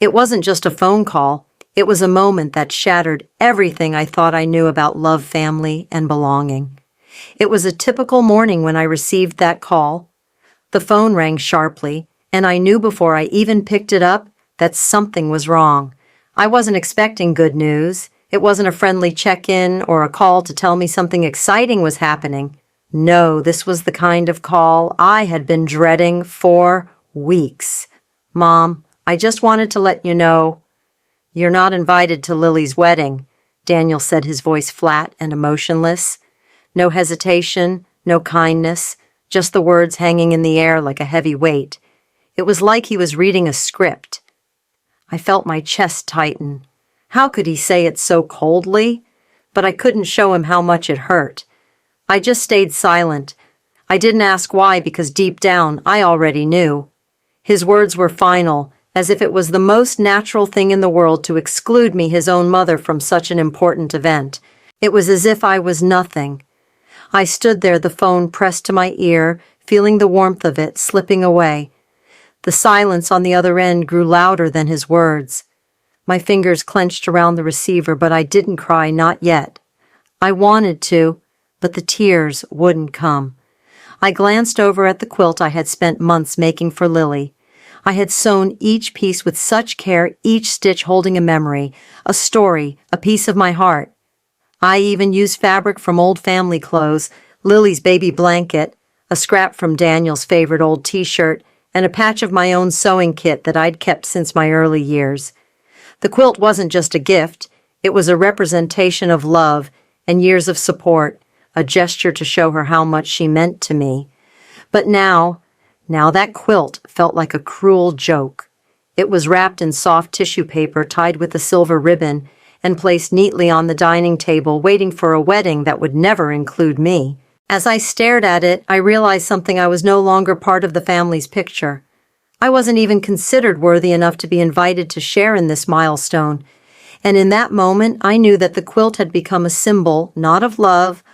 It wasn't just a phone call. It was a moment that shattered everything I thought I knew about love, family, and belonging. It was a typical morning when I received that call. The phone rang sharply, and I knew before I even picked it up that something was wrong. I wasn't expecting good news. It wasn't a friendly check-in or a call to tell me something exciting was happening. No, this was the kind of call I had been dreading for weeks. "Mom, I just wanted to let you know you're not invited to Lily's wedding," Daniel said, his voice flat and emotionless. No hesitation, no kindness, just the words hanging in the air like a heavy weight. It was like he was reading a script. I felt my chest tighten. How could he say it so coldly? But I couldn't show him how much it hurt. I just stayed silent. I didn't ask why because deep down I already knew. His words were final, as if it was the most natural thing in the world to exclude me, his own mother, from such an important event. It was as if I was nothing. I stood there, the phone pressed to my ear, feeling the warmth of it slipping away. The silence on the other end grew louder than his words. My fingers clenched around the receiver, but I didn't cry, not yet. I wanted to, but the tears wouldn't come. I glanced over at the quilt I had spent months making for Lily. I had sewn each piece with such care, each stitch holding a memory, a story, a piece of my heart. I even used fabric from old family clothes, Lily's baby blanket, a scrap from Daniel's favorite old t-shirt, and a patch of my own sewing kit that I'd kept since my early years. The quilt wasn't just a gift, it was a representation of love and years of support, a gesture to show her how much she meant to me. But now that quilt felt like a cruel joke. It was wrapped in soft tissue paper tied with a silver ribbon and placed neatly on the dining table, waiting for a wedding that would never include me. As I stared at it, I realized something: I was no longer part of the family's picture. I wasn't even considered worthy enough to be invited to share in this milestone. And in that moment, I knew that the quilt had become a symbol, not of love,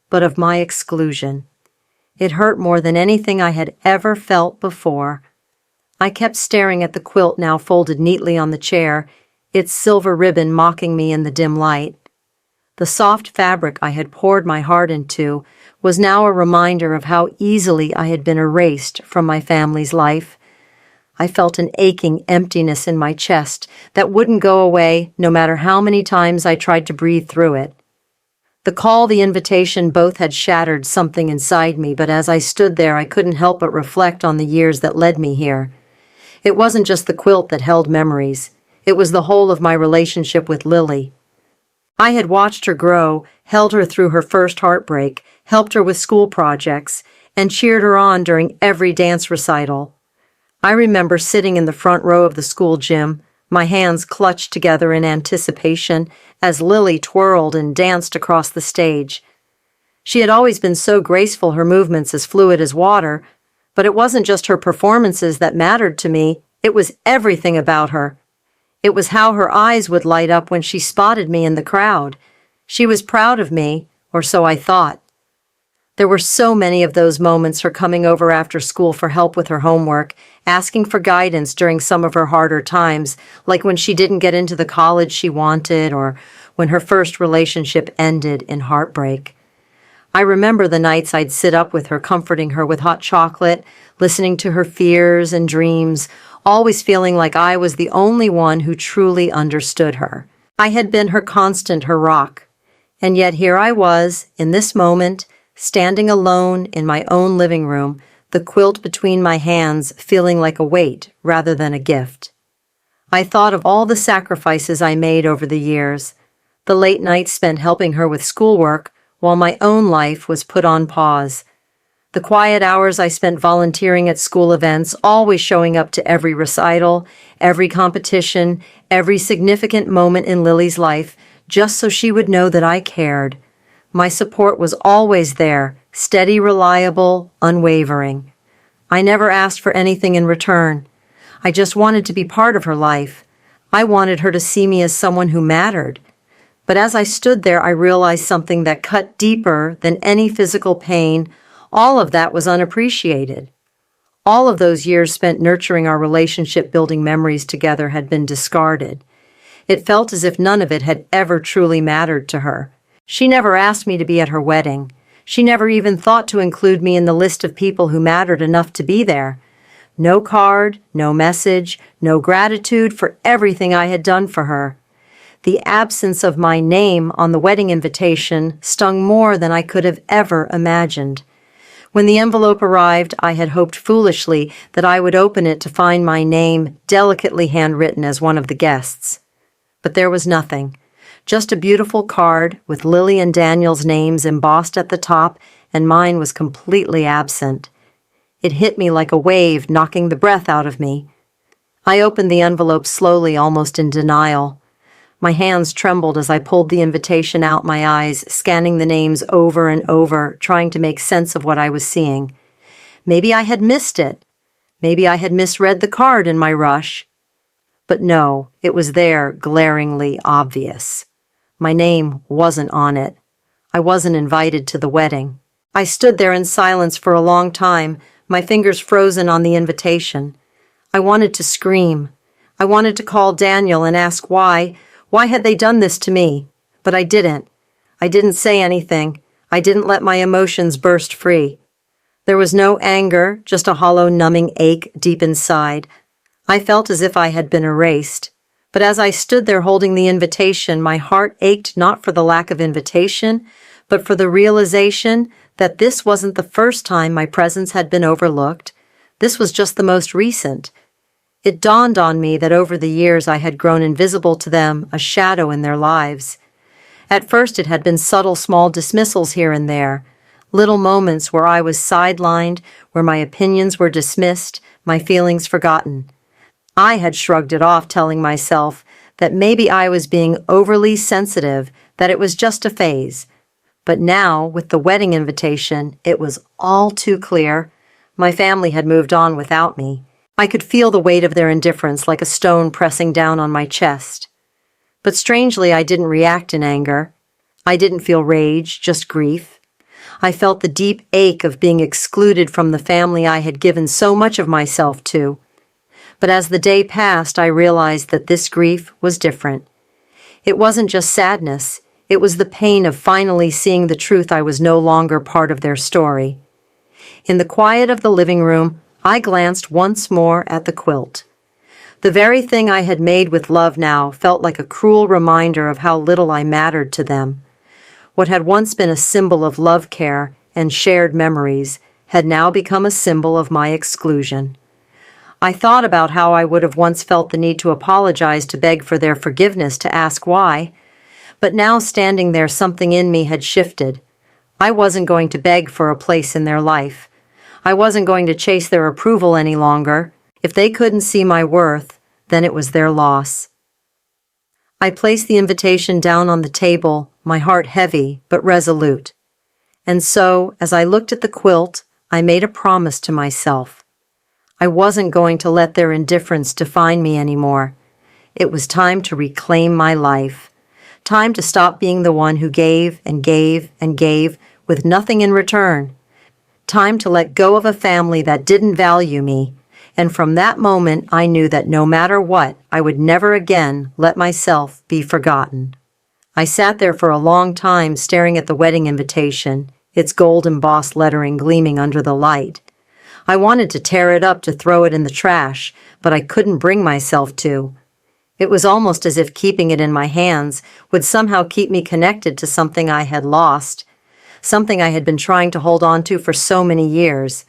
but of my exclusion. It hurt more than anything I had ever felt before. I kept staring at the quilt, now folded neatly on the chair, its silver ribbon mocking me in the dim light. The soft fabric I had poured my heart into was now a reminder of how easily I had been erased from my family's life. I felt an aching emptiness in my chest that wouldn't go away no matter how many times I tried to breathe through it. The call, the invitation, both had shattered something inside me, but as I stood there, I couldn't help but reflect on the years that led me here. It wasn't just the quilt that held memories. It was the whole of my relationship with Lily. I had watched her grow, held her through her first heartbreak, helped her with school projects, and cheered her on during every dance recital. I remember sitting in the front row of the school gym, my hands clutched together in anticipation as Lily twirled and danced across the stage. She had always been so graceful, her movements as fluid as water, but it wasn't just her performances that mattered to me, it was everything about her. It was how her eyes would light up when she spotted me in the crowd. She was proud of me, or so I thought. There were so many of those moments: her coming over after school for help with her homework, asking for guidance during some of her harder times, like when she didn't get into the college she wanted, or when her first relationship ended in heartbreak. I remember the nights I'd sit up with her, comforting her with hot chocolate, listening to her fears and dreams, always feeling like I was the only one who truly understood her. I had been her constant, her rock. And yet here I was, in this moment, standing alone in my own living room, the quilt between my hands, feeling like a weight rather than a gift. I thought of all the sacrifices I made over the years, the late nights spent helping her with schoolwork while my own life was put on pause, the quiet hours I spent volunteering at school events, always showing up to every recital, every competition, every significant moment in Lily's life, just so she would know that I cared. My support was always there, steady, reliable, unwavering. I never asked for anything in return. I just wanted to be part of her life. I wanted her to see me as someone who mattered. But as I stood there, I realized something that cut deeper than any physical pain. All of that was unappreciated. All of those years spent nurturing our relationship, building memories together, had been discarded. It felt as if none of it had ever truly mattered to her. She never asked me to be at her wedding. She never even thought to include me in the list of people who mattered enough to be there. No card, no message, no gratitude for everything I had done for her. The absence of my name on the wedding invitation stung more than I could have ever imagined. When the envelope arrived, I had hoped foolishly that I would open it to find my name delicately handwritten as one of the guests. But there was nothing. Just a beautiful card with Lily and Daniel's names embossed at the top, and mine was completely absent. It hit me like a wave, knocking the breath out of me. I opened the envelope slowly, almost in denial. My hands trembled as I pulled the invitation out, my eyes scanning the names over and over, trying to make sense of what I was seeing. Maybe I had missed it. Maybe I had misread the card in my rush. But no, it was there, glaringly obvious. My name wasn't on it. I wasn't invited to the wedding. I stood there in silence for a long time, my fingers frozen on the invitation. I wanted to scream. I wanted to call Daniel and ask why. Why had they done this to me? But I didn't. I didn't say anything. I didn't let my emotions burst free. There was no anger, just a hollow, numbing ache deep inside. I felt as if I had been erased. But as I stood there holding the invitation, my heart ached not for the lack of invitation, but for the realization that this wasn't the first time my presence had been overlooked. This was just the most recent. It dawned on me that over the years I had grown invisible to them, a shadow in their lives. At first it had been subtle, small dismissals here and there, little moments where I was sidelined, where my opinions were dismissed, my feelings forgotten. I had shrugged it off, telling myself that maybe I was being overly sensitive, that it was just a phase. But now, with the wedding invitation, it was all too clear. My family had moved on without me. I could feel the weight of their indifference like a stone pressing down on my chest. But strangely, I didn't react in anger. I didn't feel rage, just grief. I felt the deep ache of being excluded from the family I had given so much of myself to. But as the day passed, I realized that this grief was different. It wasn't just sadness. It was the pain of finally seeing the truth I was no longer part of their story. In the quiet of the living room, I glanced once more at the quilt. The very thing I had made with love now felt like a cruel reminder of how little I mattered to them. What had once been a symbol of love, care, and shared memories had now become a symbol of my exclusion. I thought about how I would have once felt the need to apologize, to beg for their forgiveness, to ask why. But now, standing there, something in me had shifted. I wasn't going to beg for a place in their life. I wasn't going to chase their approval any longer. If they couldn't see my worth, then it was their loss. I placed the invitation down on the table, my heart heavy but resolute. And so, as I looked at the quilt, I made a promise to myself. I wasn't going to let their indifference define me anymore. It was time to reclaim my life. Time to stop being the one who gave and gave and gave with nothing in return. Time to let go of a family that didn't value me. And from that moment, I knew that no matter what, I would never again let myself be forgotten. I sat there for a long time, staring at the wedding invitation, its gold embossed lettering gleaming under the light. I wanted to tear it up, to throw it in the trash, but I couldn't bring myself to. It was almost as if keeping it in my hands would somehow keep me connected to something I had lost, something I had been trying to hold on to for so many years.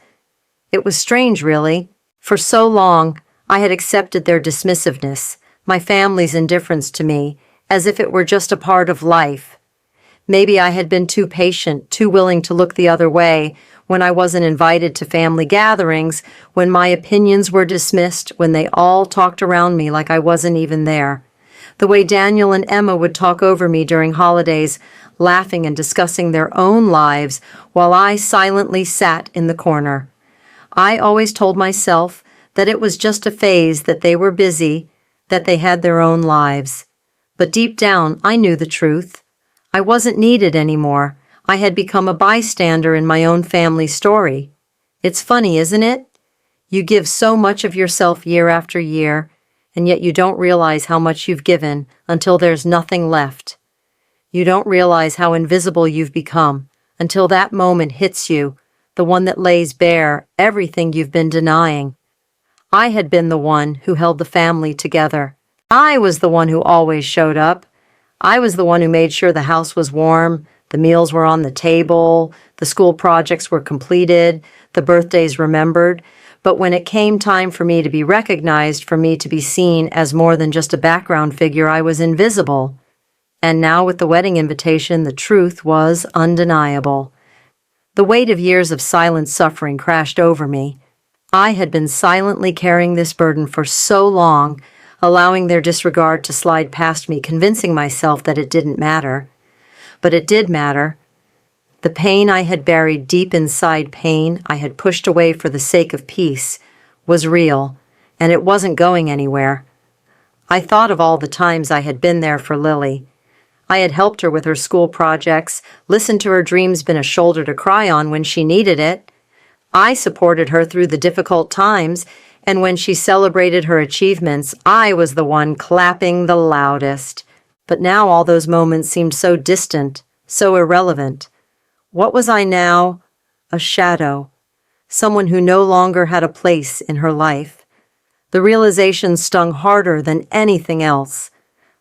It was strange, really. For so long, I had accepted their dismissiveness, my family's indifference to me, as if it were just a part of life. Maybe I had been too patient, too willing to look the other way when I wasn't invited to family gatherings, when my opinions were dismissed, when they all talked around me like I wasn't even there. The way Daniel and Emma would talk over me during holidays, laughing and discussing their own lives while I silently sat in the corner. I always told myself that it was just a phase, that they were busy, that they had their own lives. But deep down, I knew the truth. I wasn't needed anymore. I had become a bystander in my own family story. It's funny, isn't it? You give so much of yourself year after year, and yet you don't realize how much you've given until there's nothing left. You don't realize how invisible you've become until that moment hits you, the one that lays bare everything you've been denying. I had been the one who held the family together. I was the one who always showed up. I was the one who made sure the house was warm, the meals were on the table, the school projects were completed, the birthdays remembered. But when it came time for me to be recognized, for me to be seen as more than just a background figure, I was invisible. And now with the wedding invitation, the truth was undeniable. The weight of years of silent suffering crashed over me. I had been silently carrying this burden for so long, allowing their disregard to slide past me, convincing myself that it didn't matter. But it did matter. The pain I had buried deep inside, pain I had pushed away for the sake of peace, was real, and it wasn't going anywhere. I thought of all the times I had been there for Lily. I had helped her with her school projects, listened to her dreams, been a shoulder to cry on when she needed it. I supported her through the difficult times, and when she celebrated her achievements, I was the one clapping the loudest. But now all those moments seemed so distant, so irrelevant. What was I now? A shadow. Someone who no longer had a place in her life. The realization stung harder than anything else.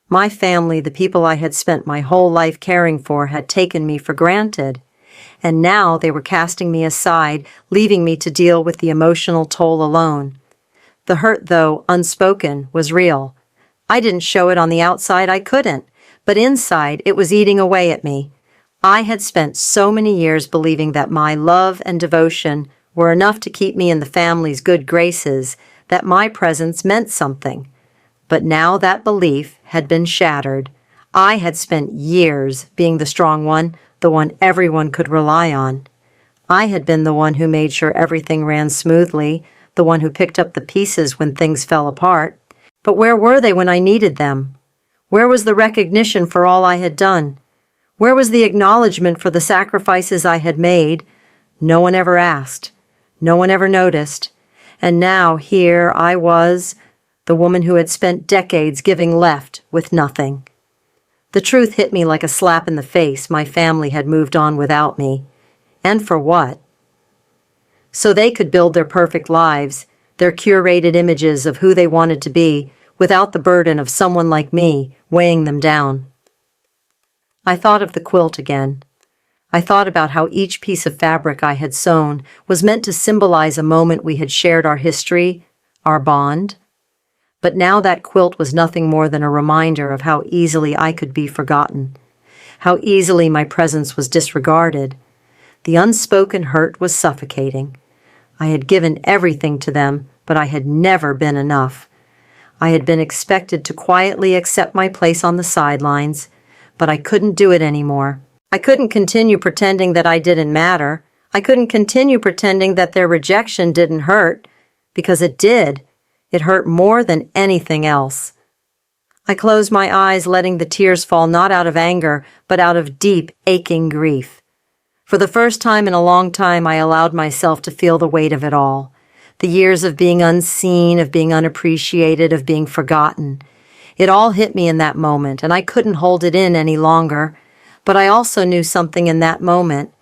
My family, the people I had spent my whole life caring for, had taken me for granted. And now they were casting me aside, leaving me to deal with the emotional toll alone. The hurt, though unspoken, was real. I didn't show it on the outside, I couldn't. But inside, it was eating away at me. I had spent so many years believing that my love and devotion were enough to keep me in the family's good graces, that my presence meant something. But now that belief had been shattered. I had spent years being the strong one, the one everyone could rely on. I had been the one who made sure everything ran smoothly, the one who picked up the pieces when things fell apart. But where were they when I needed them? Where was the recognition for all I had done? Where was the acknowledgement for the sacrifices I had made? No one ever asked. No one ever noticed. And now here I was, the woman who had spent decades giving left with nothing. The truth hit me like a slap in the face. My family had moved on without me. And for what? So they could build their perfect lives, their curated images of who they wanted to be, without the burden of someone like me weighing them down. I thought of the quilt again. I thought about how each piece of fabric I had sewn was meant to symbolize a moment we had shared, our history, our bond. But now that quilt was nothing more than a reminder of how easily I could be forgotten, how easily my presence was disregarded. The unspoken hurt was suffocating. I had given everything to them, but I had never been enough. I had been expected to quietly accept my place on the sidelines, but I couldn't do it anymore. I couldn't continue pretending that I didn't matter. I couldn't continue pretending that their rejection didn't hurt, because it did. It hurt more than anything else. I closed my eyes, letting the tears fall not out of anger, but out of deep, aching grief. For the first time in a long time, I allowed myself to feel the weight of it all. The years of being unseen, of being unappreciated, of being forgotten. It all hit me in that moment, and I couldn't hold it in any longer. But I also knew something in that moment.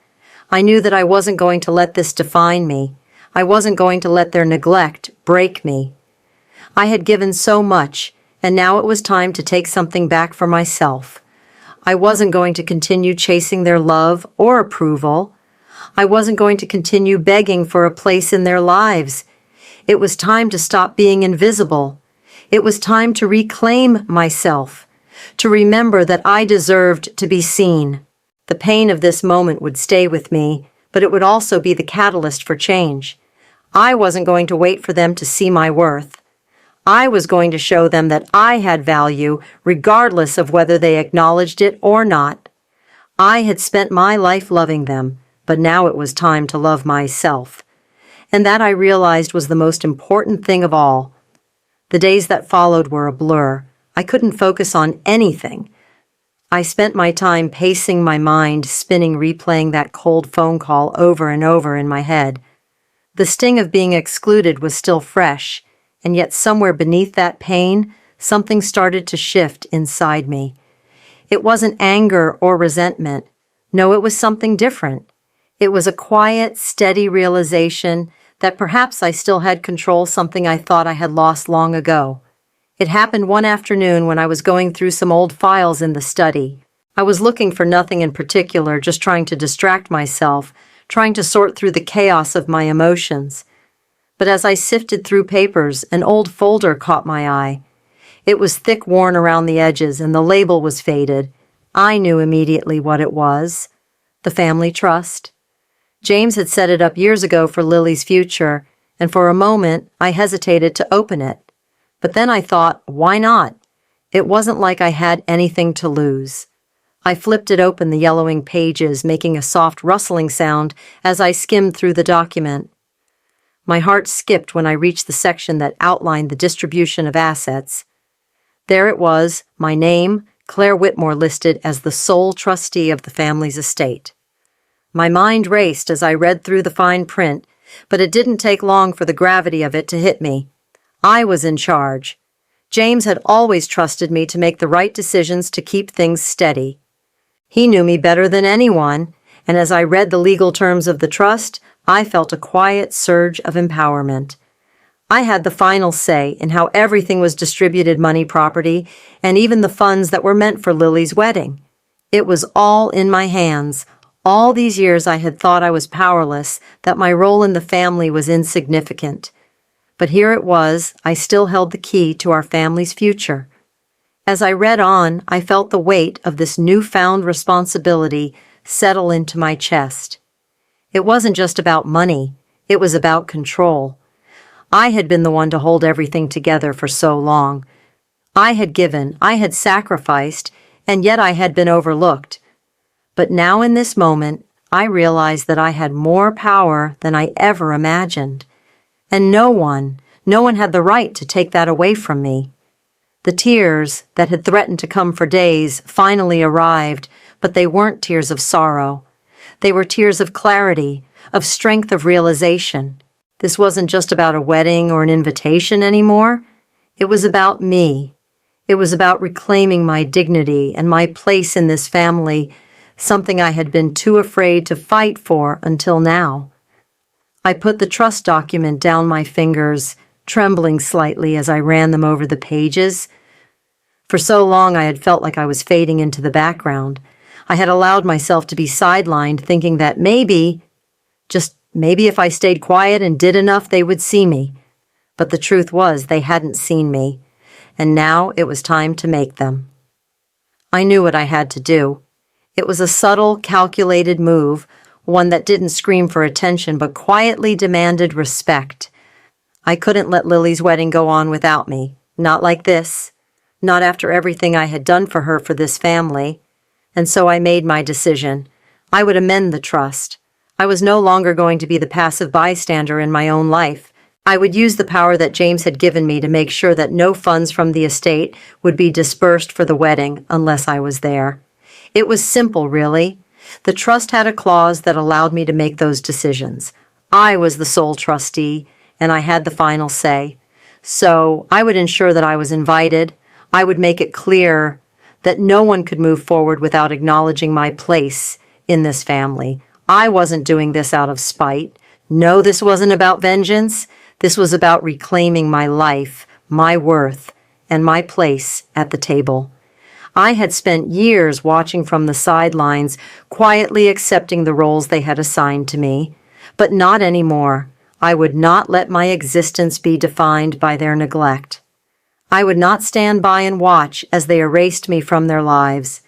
I knew that I wasn't going to let this define me. I wasn't going to let their neglect break me. I had given so much, and now it was time to take something back for myself. I wasn't going to continue chasing their love or approval. I wasn't going to continue begging for a place in their lives. It was time to stop being invisible. It was time to reclaim myself, to remember that I deserved to be seen. The pain of this moment would stay with me, but it would also be the catalyst for change. I wasn't going to wait for them to see my worth. I was going to show them that I had value, regardless of whether they acknowledged it or not. I had spent my life loving them, but now it was time to love myself. And that, I realized, was the most important thing of all. The days that followed were a blur. I couldn't focus on anything. I spent my time pacing my mind, spinning, replaying that cold phone call over and over in my head. The sting of being excluded was still fresh, and yet somewhere beneath that pain, something started to shift inside me. It wasn't anger or resentment. No, it was something different. It was a quiet, steady realization that perhaps I still had control something I thought I had lost long ago. It happened one afternoon when I was going through some old files in the study. I was looking for nothing in particular, just trying to distract myself, trying to sort through the chaos of my emotions. But as I sifted through papers, an old folder caught my eye. It was thick, worn around the edges, and the label was faded. I knew immediately what it was. The family trust. James had set it up years ago for Lily's future, and for a moment I hesitated to open it. But then I thought, why not? It wasn't like I had anything to lose. I flipped it open, the yellowing pages, making a soft rustling sound as I skimmed through the document. My heart skipped when I reached the section that outlined the distribution of assets. There it was, my name, Claire Whitmore, listed as the sole trustee of the family's estate. My mind raced as I read through the fine print, but it didn't take long for the gravity of it to hit me. I was in charge. James had always trusted me to make the right decisions to keep things steady. He knew me better than anyone, and as I read the legal terms of the trust, I felt a quiet surge of empowerment. I had the final say in how everything was distributed, money, property, and even the funds that were meant for Lily's wedding. It was all in my hands. All these years I had thought I was powerless, that my role in the family was insignificant. But here it was, I still held the key to our family's future. As I read on, I felt the weight of this newfound responsibility settle into my chest. It wasn't just about money, it was about control. I had been the one to hold everything together for so long. I had given, I had sacrificed, and yet I had been overlooked. But now in this moment, I realized that I had more power than I ever imagined. And no one had the right to take that away from me. The tears that had threatened to come for days finally arrived, but they weren't tears of sorrow. They were tears of clarity, of strength, of realization. This wasn't just about a wedding or an invitation anymore. It was about me. It was about reclaiming my dignity and my place in this family, something I had been too afraid to fight for until now. I put the trust document down my fingers, trembling slightly as I ran them over the pages. For so long I had felt like I was fading into the background. I had allowed myself to be sidelined, thinking that maybe, just maybe if I stayed quiet and did enough, they would see me. But the truth was, they hadn't seen me, and now it was time to make them. I knew what I had to do. It was a subtle, calculated move, one that didn't scream for attention but quietly demanded respect. I couldn't let Lily's wedding go on without me. Not like this. Not after everything I had done for her, for this family. And so I made my decision. I would amend the trust. I was no longer going to be the passive bystander in my own life. I would use the power that James had given me to make sure that no funds from the estate would be dispersed for the wedding unless I was there. It was simple, really. The trust had a clause that allowed me to make those decisions. I was the sole trustee, and I had the final say. So I would ensure that I was invited. I would make it clear that no one could move forward without acknowledging my place in this family. I wasn't doing this out of spite. No, this wasn't about vengeance. This was about reclaiming my life, my worth, and my place at the table. I had spent years watching from the sidelines, quietly accepting the roles they had assigned to me. But not anymore. I would not let my existence be defined by their neglect. I would not stand by and watch as they erased me from their lives.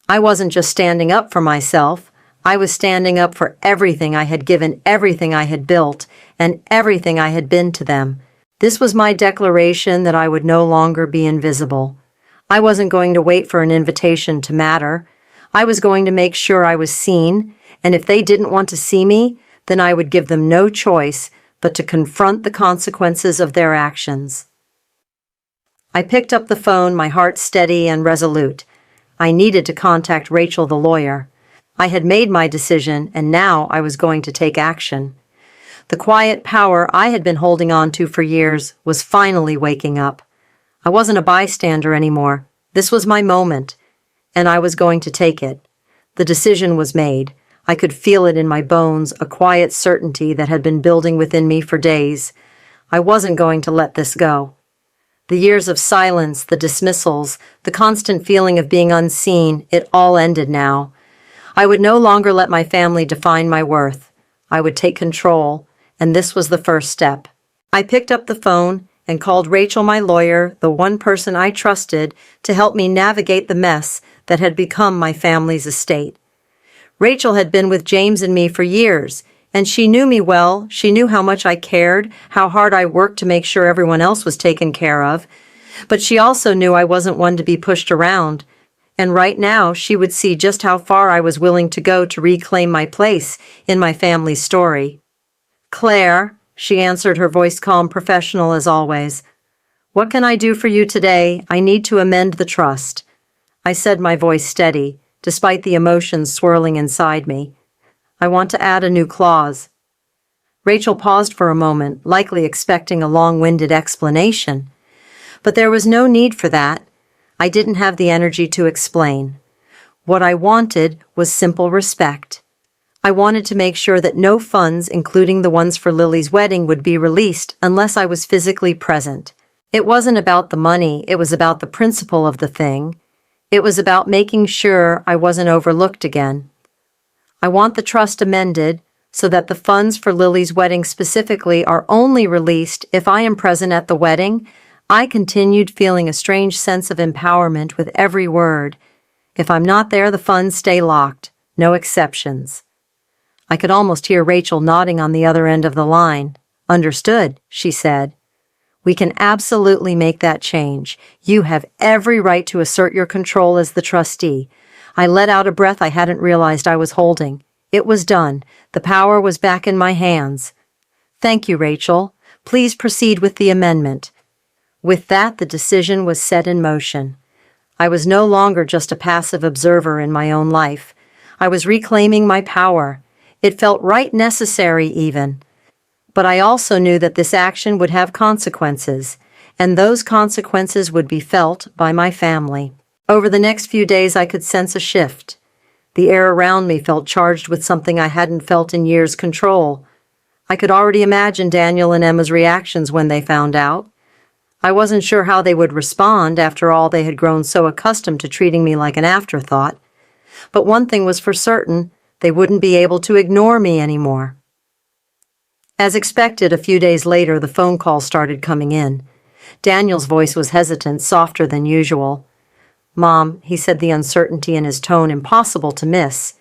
I wasn't just standing up for myself. I was standing up for everything I had given, everything I had built, and everything I had been to them. This was my declaration that I would no longer be invisible. I wasn't going to wait for an invitation to matter. I was going to make sure I was seen, and if they didn't want to see me, then I would give them no choice but to confront the consequences of their actions. I picked up the phone, my heart steady and resolute. I needed to contact Rachel, the lawyer. I had made my decision, and now I was going to take action. The quiet power I had been holding on to for years was finally waking up. I wasn't a bystander anymore. This was my moment, and I was going to take it. The decision was made. I could feel it in my bones, a quiet certainty that had been building within me for days. I wasn't going to let this go. The years of silence, the dismissals, the constant feeling of being unseen, it all ended now. I would no longer let my family define my worth. I would take control, and this was the first step. I picked up the phone and called Rachel, my lawyer, the one person I trusted, to help me navigate the mess that had become my family's estate. Rachel had been with James and me for years, and she knew me well. She knew how much I cared, how hard I worked to make sure everyone else was taken care of. But she also knew I wasn't one to be pushed around. And right now, she would see just how far I was willing to go to reclaim my place in my family's story. "Claire," she answered, her voice calm, professional as always. "What can I do for you today? I need to amend the trust." I said, my voice steady, despite the emotions swirling inside me. "I want to add a new clause." Rachel paused for a moment, likely expecting a long-winded explanation. But there was no need for that. I didn't have the energy to explain. What I wanted was simple respect. I wanted to make sure that no funds, including the ones for Lily's wedding, would be released unless I was physically present. It wasn't about the money, it was about the principle of the thing. It was about making sure I wasn't overlooked again. I want the trust amended so that the funds for Lily's wedding specifically are only released if I am present at the wedding. I continued feeling a strange sense of empowerment with every word. If I'm not there, the funds stay locked. No exceptions. I could almost hear Rachel nodding on the other end of the line. "Understood," she said. "We can absolutely make that change. You have every right to assert your control as the trustee." I let out a breath I hadn't realized I was holding. It was done. The power was back in my hands. "Thank you, Rachel. Please proceed with the amendment." With that, the decision was set in motion. I was no longer just a passive observer in my own life. I was reclaiming my power. It felt right, necessary even. But I also knew that this action would have consequences, and those consequences would be felt by my family. Over the next few days, I could sense a shift. The air around me felt charged with something I hadn't felt in years: control. I could already imagine Daniel and Emma's reactions when they found out. I wasn't sure how they would respond. After all, they had grown so accustomed to treating me like an afterthought. But one thing was for certain: they wouldn't be able to ignore me anymore. As expected, a few days later, the phone calls started coming in. Daniel's voice was hesitant, softer than usual. "Mom," he said, the uncertainty in his tone impossible to miss,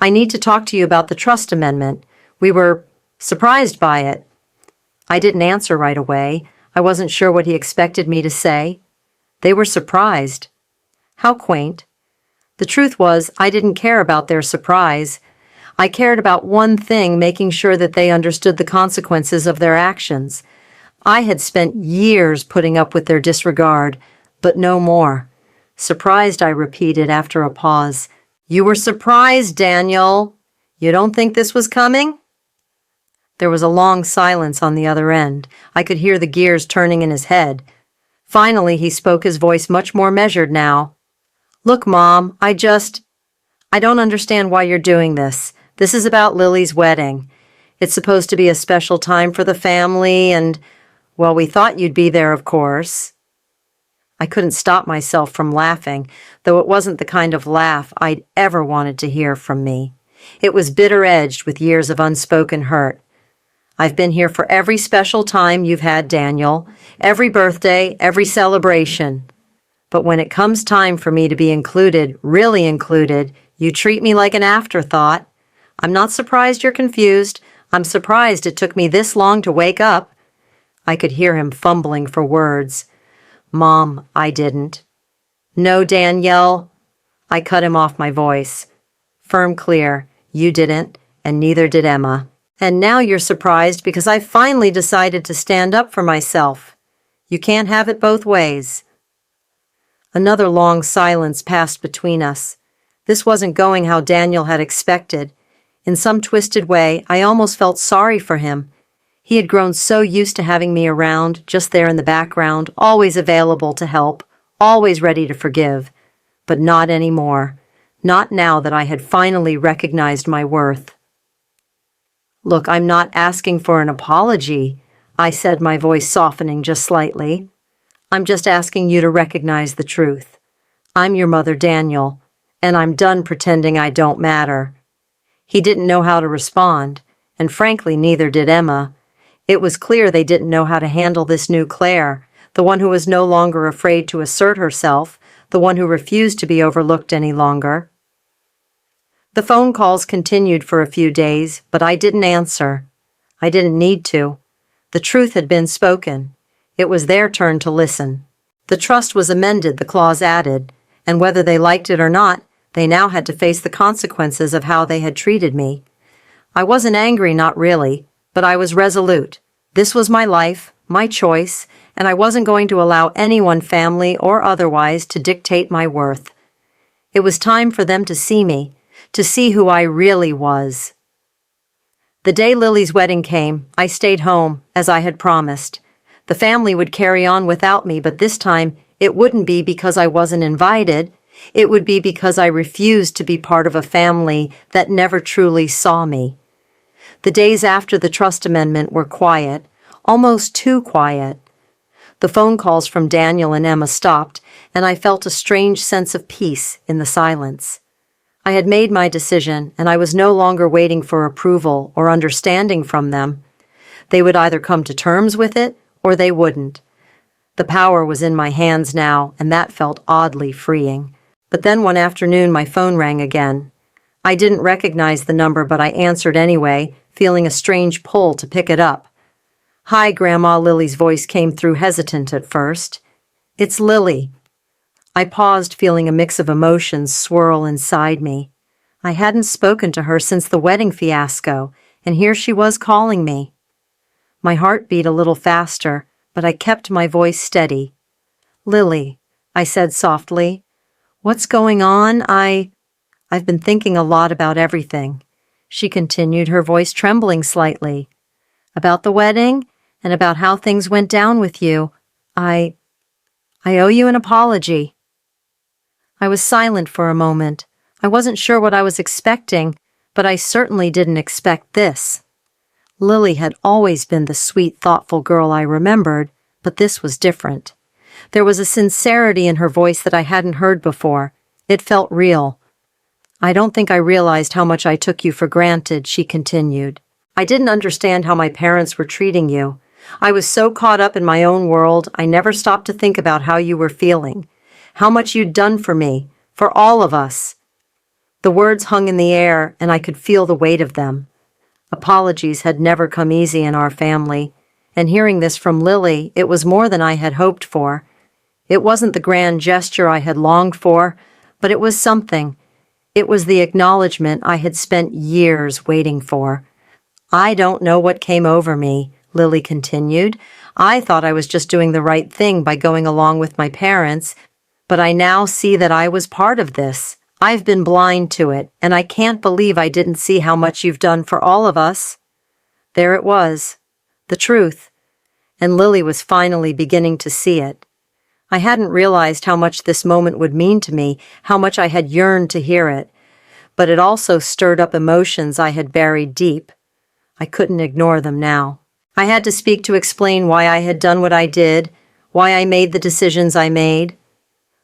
"I need to talk to you about the trust amendment. We were surprised by it." I didn't answer right away. I wasn't sure what he expected me to say. They were surprised. How quaint. The truth was, I didn't care about their surprise. I cared about one thing: making sure that they understood the consequences of their actions. I had spent years putting up with their disregard, but no more. "Surprised," I repeated after a pause. "You were surprised, Daniel. You don't think this was coming?" There was a long silence on the other end. I could hear the gears turning in his head. Finally, he spoke, his voice much more measured now. "Look, Mom, I don't understand why you're doing this. This is about Lily's wedding. It's supposed to be a special time for the family, and, well, we thought you'd be there, of course." I couldn't stop myself from laughing, though it wasn't the kind of laugh I'd ever wanted to hear from me. It was bitter-edged with years of unspoken hurt. "I've been here for every special time you've had, Daniel, every birthday, every celebration. But when it comes time for me to be included, really included, you treat me like an afterthought. I'm not surprised you're confused. I'm surprised it took me this long to wake up." I could hear him fumbling for words. "Mom, I didn't." "No, Danielle." I cut him off, my voice firm, clear. "You didn't, and neither did Emma. And now you're surprised because I finally decided to stand up for myself. You can't have it both ways." Another long silence passed between us. This wasn't going how Daniel had expected. In some twisted way, I almost felt sorry for him. He had grown so used to having me around, just there in the background, always available to help, always ready to forgive. But not anymore. Not now that I had finally recognized my worth. "Look, I'm not asking for an apology," I said, my voice softening just slightly. "I'm just asking you to recognize the truth. I'm your mother, Daniel, and I'm done pretending I don't matter." He didn't know how to respond, and frankly, neither did Emma. It was clear they didn't know how to handle this new Claire, the one who was no longer afraid to assert herself, the one who refused to be overlooked any longer. The phone calls continued for a few days, but I didn't answer. I didn't need to. The truth had been spoken. It was their turn to listen. The trust was amended, the clause added, and whether they liked it or not, they now had to face the consequences of how they had treated me. I wasn't angry, not really, but I was resolute. This was my life, my choice, and I wasn't going to allow anyone, family or otherwise, to dictate my worth. It was time for them to see me, to see who I really was. The day Lily's wedding came, I stayed home, as I had promised. The family would carry on without me, but this time it wouldn't be because I wasn't invited. It would be because I refused to be part of a family that never truly saw me. The days after the trust amendment were quiet, almost too quiet. The phone calls from Daniel and Emma stopped, and I felt a strange sense of peace in the silence. I had made my decision, and I was no longer waiting for approval or understanding from them. They would either come to terms with it, or they wouldn't. The power was in my hands now, and that felt oddly freeing. But then one afternoon my phone rang again. I didn't recognize the number, but I answered anyway, feeling a strange pull to pick it up. "Hi, Grandma," Lily's voice came through, hesitant at first. "It's Lily." I paused, feeling a mix of emotions swirl inside me. I hadn't spoken to her since the wedding fiasco, and here she was calling me. My heart beat a little faster, but I kept my voice steady. "Lily," I said softly, "what's going on? I've been thinking a lot about everything," she continued, her voice trembling slightly. "About the wedding, and about how things went down with you. I owe you an apology." I was silent for a moment. I wasn't sure what I was expecting, but I certainly didn't expect this. Lily had always been the sweet, thoughtful girl I remembered, but this was different. There was a sincerity in her voice that I hadn't heard before. It felt real. "I don't think I realized how much I took you for granted," she continued. "I didn't understand how my parents were treating you. I was so caught up in my own world, I never stopped to think about how you were feeling, how much you'd done for me, for all of us." The words hung in the air, and I could feel the weight of them. Apologies had never come easy in our family, and hearing this from Lily, it was more than I had hoped for. It wasn't the grand gesture I had longed for, but it was something. It was the acknowledgement I had spent years waiting for. "I don't know what came over me," Lily continued. "I thought I was just doing the right thing by going along with my parents, but I now see that I was part of this. I've been blind to it, and I can't believe I didn't see how much you've done for all of us." There it was, the truth, and Lily was finally beginning to see it. I hadn't realized how much this moment would mean to me, how much I had yearned to hear it, but it also stirred up emotions I had buried deep. I couldn't ignore them now. I had to speak to explain why I had done what I did, why I made the decisions I made.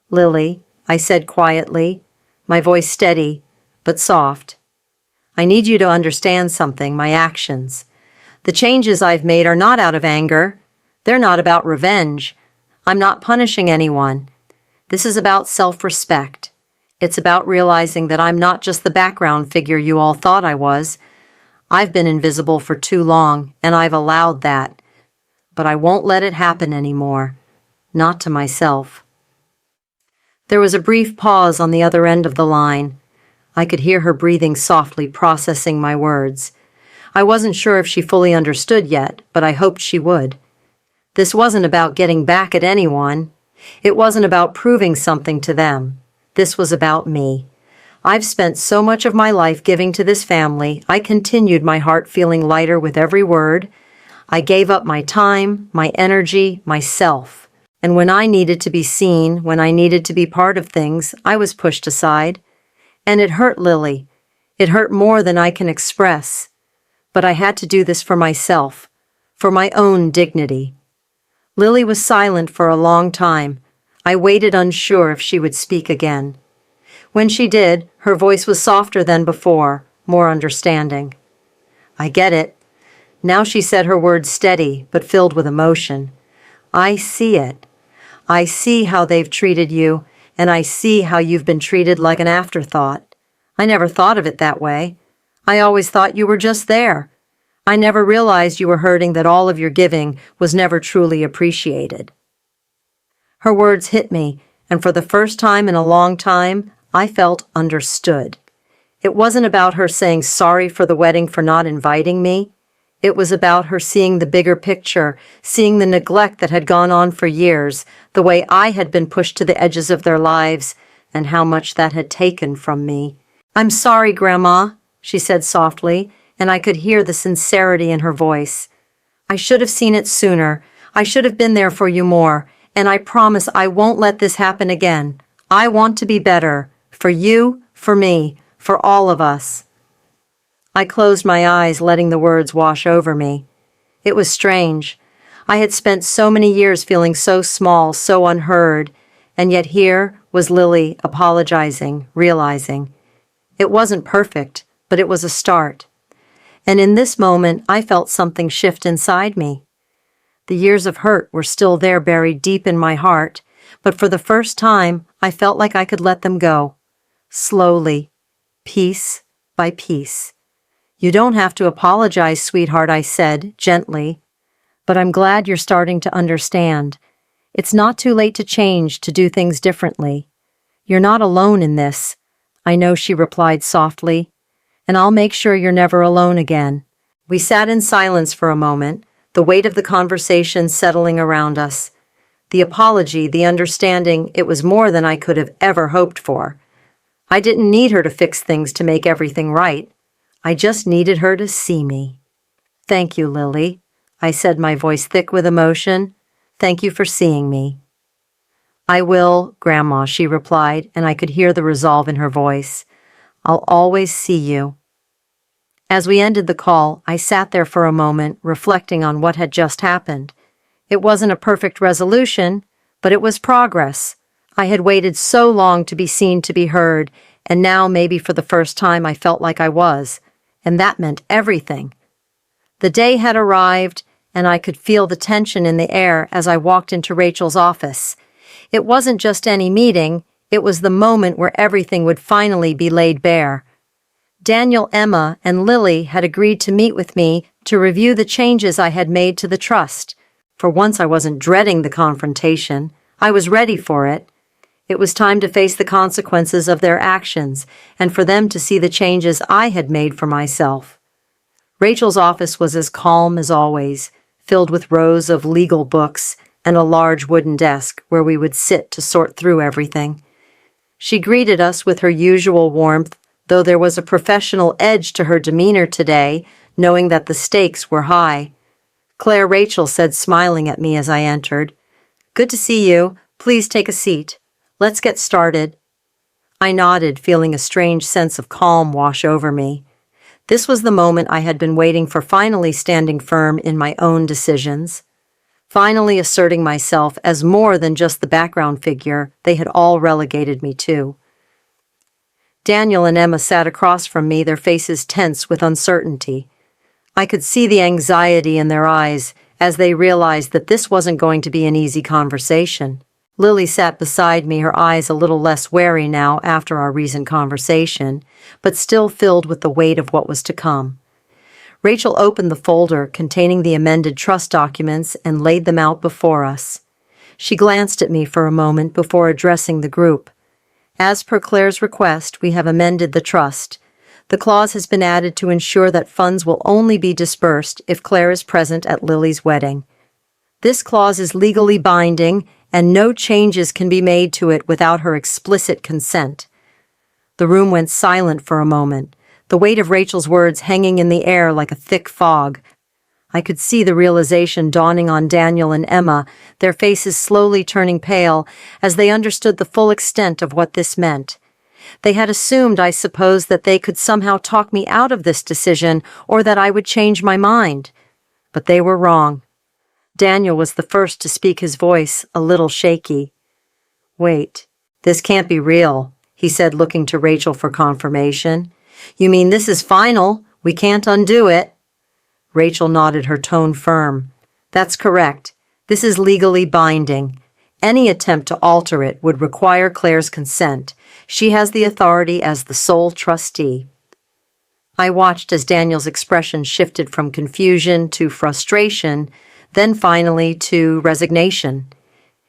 "Lily," I said quietly, my voice steady, but soft. "I need you to understand something, my actions. The changes I've made are not out of anger. They're not about revenge. I'm not punishing anyone. This is about self-respect. It's about realizing that I'm not just the background figure you all thought I was. I've been invisible for too long, and I've allowed that. But I won't let it happen anymore. Not to myself." There was a brief pause on the other end of the line. I could hear her breathing softly, processing my words. I wasn't sure if she fully understood yet, but I hoped she would. This wasn't about getting back at anyone. It wasn't about proving something to them. This was about me. I've spent so much of my life giving to this family, I continued, my heart feeling lighter with every word. I gave up my time, my energy, myself. And when I needed to be seen, when I needed to be part of things, I was pushed aside. And it hurt Lily. It hurt more than I can express. But I had to do this for myself, for my own dignity. Lily was silent for a long time. I waited unsure if she would speak again. When she did, her voice was softer than before, more understanding. I get it. Now she said her words steady, but filled with emotion. I see it. I see how they've treated you, and I see how you've been treated like an afterthought. I never thought of it that way. I always thought you were just there. I never realized you were hurting, that all of your giving was never truly appreciated. Her words hit me, and for the first time in a long time, I felt understood. It wasn't about her saying sorry for the wedding for not inviting me. It was about her seeing the bigger picture, seeing the neglect that had gone on for years, the way I had been pushed to the edges of their lives, and how much that had taken from me. "I'm sorry, Grandma," she said softly, and I could hear the sincerity in her voice. "I should have seen it sooner. I should have been there for you more, and I promise I won't let this happen again. I want to be better, for you, for me, for all of us." I closed my eyes, letting the words wash over me. It was strange. I had spent so many years feeling so small, so unheard, and yet here was Lily apologizing, realizing. It wasn't perfect, but it was a start. And in this moment, I felt something shift inside me. The years of hurt were still there, buried deep in my heart, but for the first time, I felt like I could let them go. Slowly, piece by piece. "You don't have to apologize, sweetheart," I said, gently. "But I'm glad you're starting to understand. It's not too late to change, to do things differently. You're not alone in this." "I know," she replied softly, "and I'll make sure you're never alone again." We sat in silence for a moment, the weight of the conversation settling around us. The apology, the understanding, it was more than I could have ever hoped for. I didn't need her to fix things to make everything right. I just needed her to see me. "Thank you, Lily," I said, my voice thick with emotion. "Thank you for seeing me." "I will, Grandma," she replied, and I could hear the resolve in her voice. "I'll always see you." As we ended the call, I sat there for a moment, reflecting on what had just happened. It wasn't a perfect resolution, but it was progress. I had waited so long to be seen, to be heard, and now maybe for the first time I felt like I was. And that meant everything. The day had arrived, and I could feel the tension in the air as I walked into Rachel's office. It wasn't just any meeting, it was the moment where everything would finally be laid bare. Daniel, Emma, and Lily had agreed to meet with me to review the changes I had made to the trust. For once I wasn't dreading the confrontation, I was ready for it. It was time to face the consequences of their actions, and for them to see the changes I had made for myself. Rachel's office was as calm as always, filled with rows of legal books and a large wooden desk where we would sit to sort through everything. She greeted us with her usual warmth, though there was a professional edge to her demeanor today, knowing that the stakes were high. "Claire," Rachel said, smiling at me as I entered. "Good to see you. Please take a seat. Let's get started." I nodded, feeling a strange sense of calm wash over me. This was the moment I had been waiting for, finally standing firm in my own decisions, finally asserting myself as more than just the background figure they had all relegated me to. Daniel and Emma sat across from me, their faces tense with uncertainty. I could see the anxiety in their eyes as they realized that this wasn't going to be an easy conversation. Lily sat beside me, her eyes a little less wary now after our recent conversation, but still filled with the weight of what was to come. Rachel opened the folder containing the amended trust documents and laid them out before us. She glanced at me for a moment before addressing the group. "As per Claire's request, we have amended the trust. The clause has been added to ensure that funds will only be disbursed if Claire is present at Lily's wedding. This clause is legally binding, and no changes can be made to it without her explicit consent." The room went silent for a moment, the weight of Rachel's words hanging in the air like a thick fog. I could see the realization dawning on Daniel and Emma, their faces slowly turning pale as they understood the full extent of what this meant. They had assumed, I suppose, that they could somehow talk me out of this decision or that I would change my mind. But they were wrong. Daniel was the first to speak, his voice a little shaky. "Wait, this can't be real," he said, looking to Rachel for confirmation. "You mean this is final? We can't undo it?" Rachel nodded, her tone firm. "That's correct. This is legally binding. Any attempt to alter it would require Claire's consent. She has the authority as the sole trustee." I watched as Daniel's expression shifted from confusion to frustration, then finally to resignation.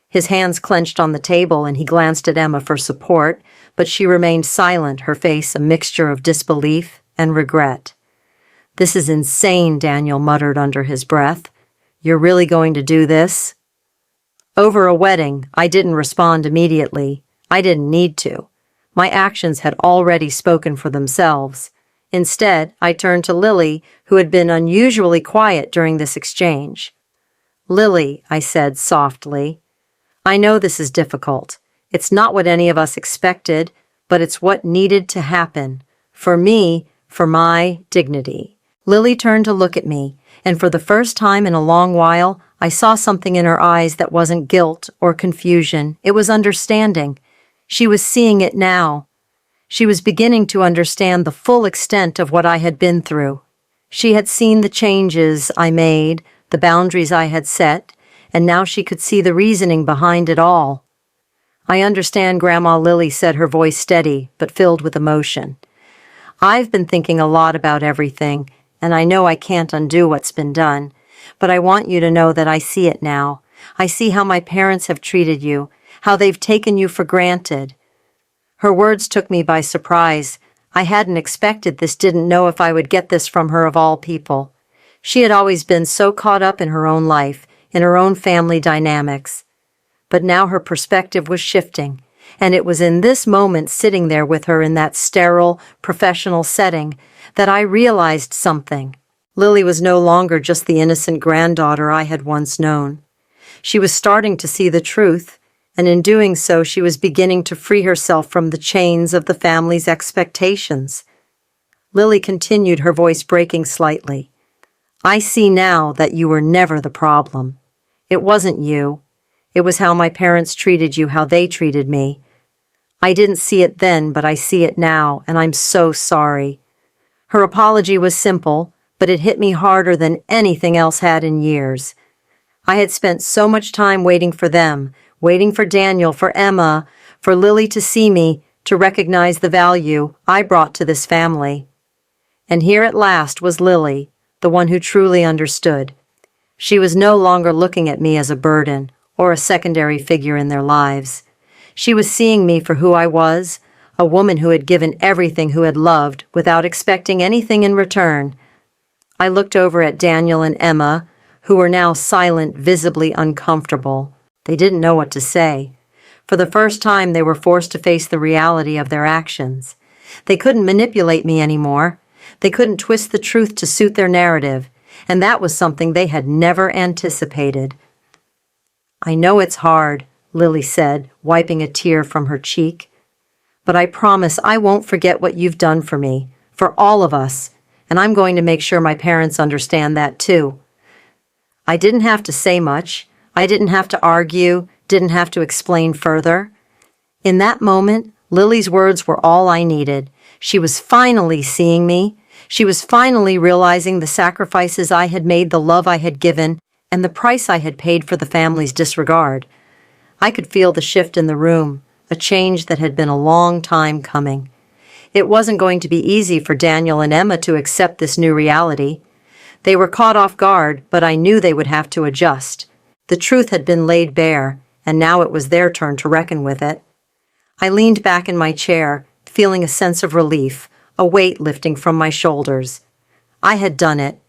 His hands clenched on the table and he glanced at Emma for support, but she remained silent, her face a mixture of disbelief and regret. "This is insane," Daniel muttered under his breath. "You're really going to do this?" Over a wedding, I didn't respond immediately. I didn't need to. My actions had already spoken for themselves. Instead, I turned to Lily, who had been unusually quiet during this exchange. "Lily," I said softly, "I know this is difficult. It's not what any of us expected, but it's what needed to happen. For me, for my dignity." Lily turned to look at me, and for the first time in a long while, I saw something in her eyes that wasn't guilt or confusion. It was understanding. She was seeing it now. She was beginning to understand the full extent of what I had been through. She had seen the changes I made, the boundaries I had set, and now she could see the reasoning behind it all. "I understand, Grandma," Lily said, her voice steady but filled with emotion. "I've been thinking a lot about everything, and I know I can't undo what's been done. But I want you to know that I see it now. I see how my parents have treated you, how they've taken you for granted." Her words took me by surprise. I hadn't expected this, didn't know if I would get this from her of all people. She had always been so caught up in her own life, in her own family dynamics. But now her perspective was shifting, and it was in this moment, sitting there with her in that sterile, professional setting, that I realized something. Lily was no longer just the innocent granddaughter I had once known. She was starting to see the truth, and in doing so, she was beginning to free herself from the chains of the family's expectations. Lily continued, her voice breaking slightly. "I see now that you were never the problem. It wasn't you. It was how my parents treated you, how they treated me. I didn't see it then, but I see it now, and I'm so sorry." Her apology was simple, but it hit me harder than anything else had in years. I had spent so much time waiting for them, waiting for Daniel, for Emma, for Lily to see me, to recognize the value I brought to this family. And here at last was Lily, the one who truly understood. She was no longer looking at me as a burden or a secondary figure in their lives. She was seeing me for who I was, a woman who had given everything, who had loved without expecting anything in return. I looked over at Daniel and Emma, who were now silent, visibly uncomfortable. They didn't know what to say. For the first time, they were forced to face the reality of their actions. They couldn't manipulate me anymore. They couldn't twist the truth to suit their narrative, and that was something they had never anticipated. "I know it's hard," Lily said, wiping a tear from her cheek. "But I promise I won't forget what you've done for me, for all of us, and I'm going to make sure my parents understand that too." I didn't have to say much. I didn't have to argue, didn't have to explain further. In that moment, Lily's words were all I needed. She was finally seeing me. She was finally realizing the sacrifices I had made, the love I had given, and the price I had paid for the family's disregard. I could feel the shift in the room, a change that had been a long time coming. It wasn't going to be easy for Daniel and Emma to accept this new reality. They were caught off guard, but I knew they would have to adjust. The truth had been laid bare, and now it was their turn to reckon with it. I leaned back in my chair, feeling a sense of relief, a weight lifting from my shoulders. I had done it.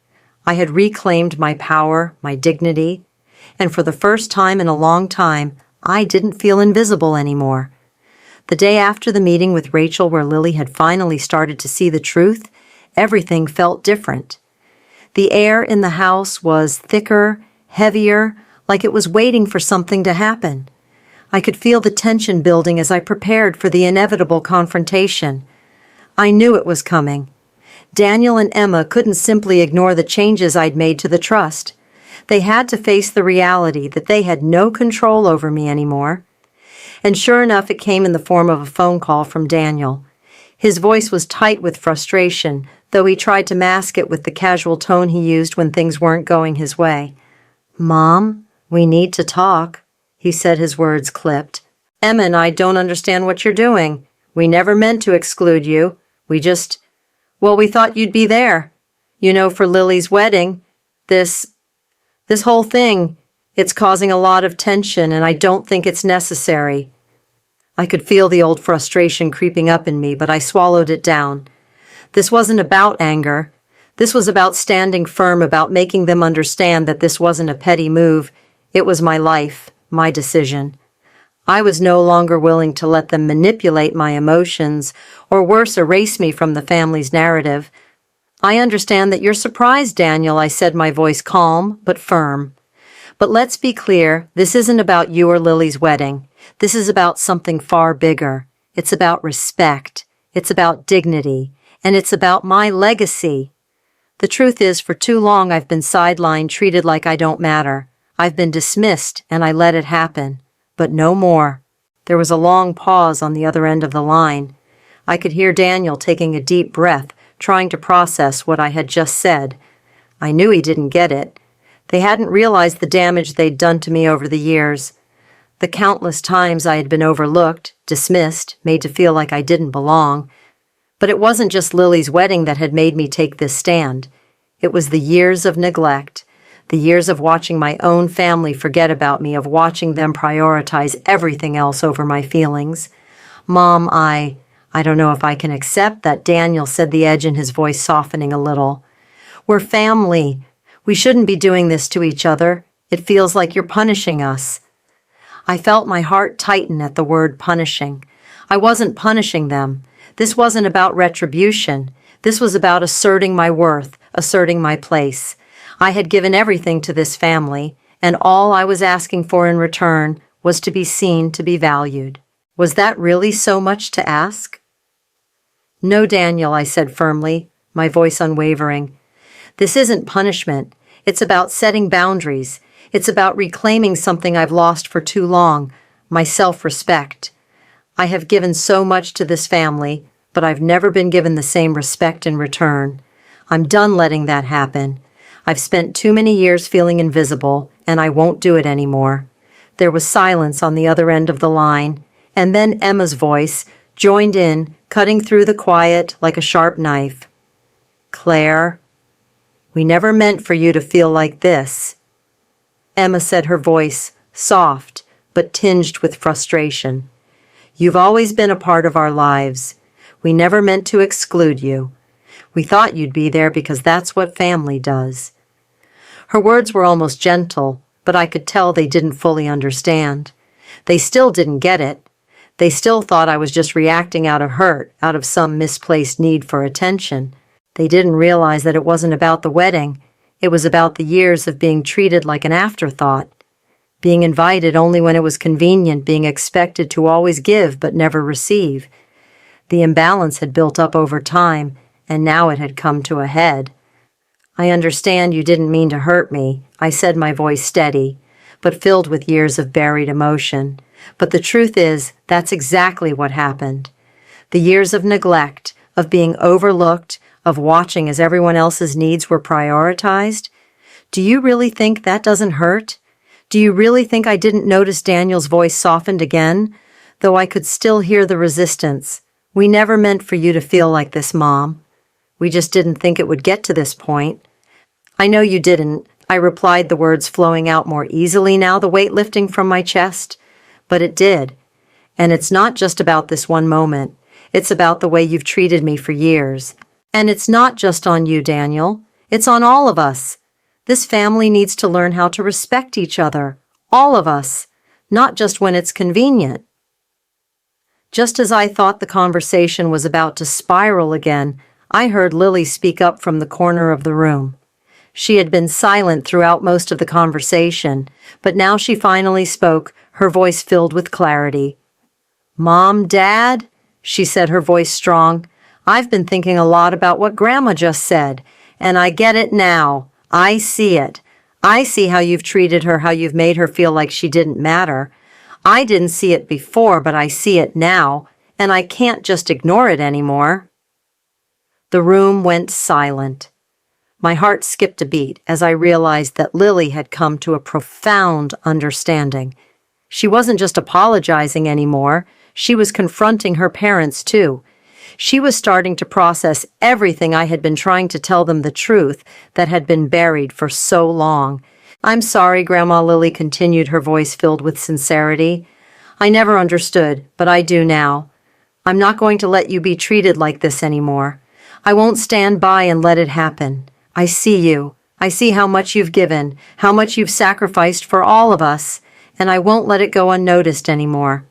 I had reclaimed my power, my dignity, and for the first time in a long time, I didn't feel invisible anymore. The day after the meeting with Rachel, where Lily had finally started to see the truth, everything felt different. The air in the house was thicker, heavier, like it was waiting for something to happen. I could feel the tension building as I prepared for the inevitable confrontation. I knew it was coming. Daniel and Emma couldn't simply ignore the changes I'd made to the trust. They had to face the reality that they had no control over me anymore. And sure enough, it came in the form of a phone call from Daniel. His voice was tight with frustration, though he tried to mask it with the casual tone he used when things weren't going his way. "Mom, we need to talk," he said, his words clipped. "Emma and I don't understand what you're doing. We never meant to exclude you. We thought you'd be there. You know, for Lily's wedding. This whole thing, it's causing a lot of tension, and I don't think it's necessary." I could feel the old frustration creeping up in me, but I swallowed it down. This wasn't about anger. This was about standing firm, about making them understand that this wasn't a petty move. It was my life, my decision. I was no longer willing to let them manipulate my emotions, or worse, erase me from the family's narrative. "I understand that you're surprised, Daniel," I said, my voice calm but firm. "But let's be clear, this isn't about you or Lily's wedding. This is about something far bigger. It's about respect. It's about dignity. And it's about my legacy. The truth is, for too long I've been sidelined, treated like I don't matter. I've been dismissed, and I let it happen. But no more." There was a long pause on the other end of the line. I could hear Daniel taking a deep breath, trying to process what I had just said. I knew he didn't get it. They hadn't realized the damage they'd done to me over the years. The countless times I had been overlooked, dismissed, made to feel like I didn't belong. But it wasn't just Lily's wedding that had made me take this stand. It was the years of neglect, the years of watching my own family forget about me, of watching them prioritize everything else over my feelings. "Mom, I don't know if I can accept that," Daniel said, the edge in his voice softening a little. "We're family. We shouldn't be doing this to each other. It feels like you're punishing us." I felt my heart tighten at the word punishing. I wasn't punishing them. This wasn't about retribution. This was about asserting my worth, asserting my place. I had given everything to this family, and all I was asking for in return was to be seen, to be valued. Was that really so much to ask? "No, Daniel," I said firmly, my voice unwavering. "This isn't punishment. It's about setting boundaries. It's about reclaiming something I've lost for too long, my self-respect. I have given so much to this family, but I've never been given the same respect in return. I'm done letting that happen. I've spent too many years feeling invisible, and I won't do it anymore." There was silence on the other end of the line, and then Emma's voice joined in, cutting through the quiet like a sharp knife. "Claire, we never meant for you to feel like this." Emma said, her voice soft but tinged with frustration. "You've always been a part of our lives. We never meant to exclude you. We thought you'd be there because that's what family does." Her words were almost gentle, but I could tell they didn't fully understand. They still didn't get it. They still thought I was just reacting out of hurt, out of some misplaced need for attention. They didn't realize that it wasn't about the wedding. It was about the years of being treated like an afterthought, being invited only when it was convenient, being expected to always give but never receive. The imbalance had built up over time, and now it had come to a head. "I understand you didn't mean to hurt me," I said, my voice steady, but filled with years of buried emotion. "But the truth is, that's exactly what happened. The years of neglect, of being overlooked, of watching as everyone else's needs were prioritized. Do you really think that doesn't hurt? Do you really think I didn't notice?" Daniel's voice softened again, though I could still hear the resistance. "We never meant for you to feel like this, Mom. We just didn't think it would get to this point." "I know you didn't," I replied, the words flowing out more easily now, the weight lifting from my chest. "But it did. And it's not just about this one moment. It's about the way you've treated me for years. And it's not just on you, Daniel. It's on all of us. This family needs to learn how to respect each other. All of us. Not just when it's convenient." Just as I thought the conversation was about to spiral again, I heard Lily speak up from the corner of the room. She had been silent throughout most of the conversation, but now she finally spoke, her voice filled with clarity. "Mom, Dad," she said, her voice strong, "I've been thinking a lot about what Grandma just said, and I get it now. I see it. I see how you've treated her, how you've made her feel like she didn't matter. I didn't see it before, but I see it now, and I can't just ignore it anymore." The room went silent. My heart skipped a beat as I realized that Lily had come to a profound understanding. She wasn't just apologizing anymore, she was confronting her parents too. She was starting to process everything I had been trying to tell them, the truth that had been buried for so long. "I'm sorry," Grandma Lily continued, her voice filled with sincerity. "I never understood, but I do now. I'm not going to let you be treated like this anymore. I won't stand by and let it happen. I see you. I see how much you've given, how much you've sacrificed for all of us, and I won't let it go unnoticed anymore."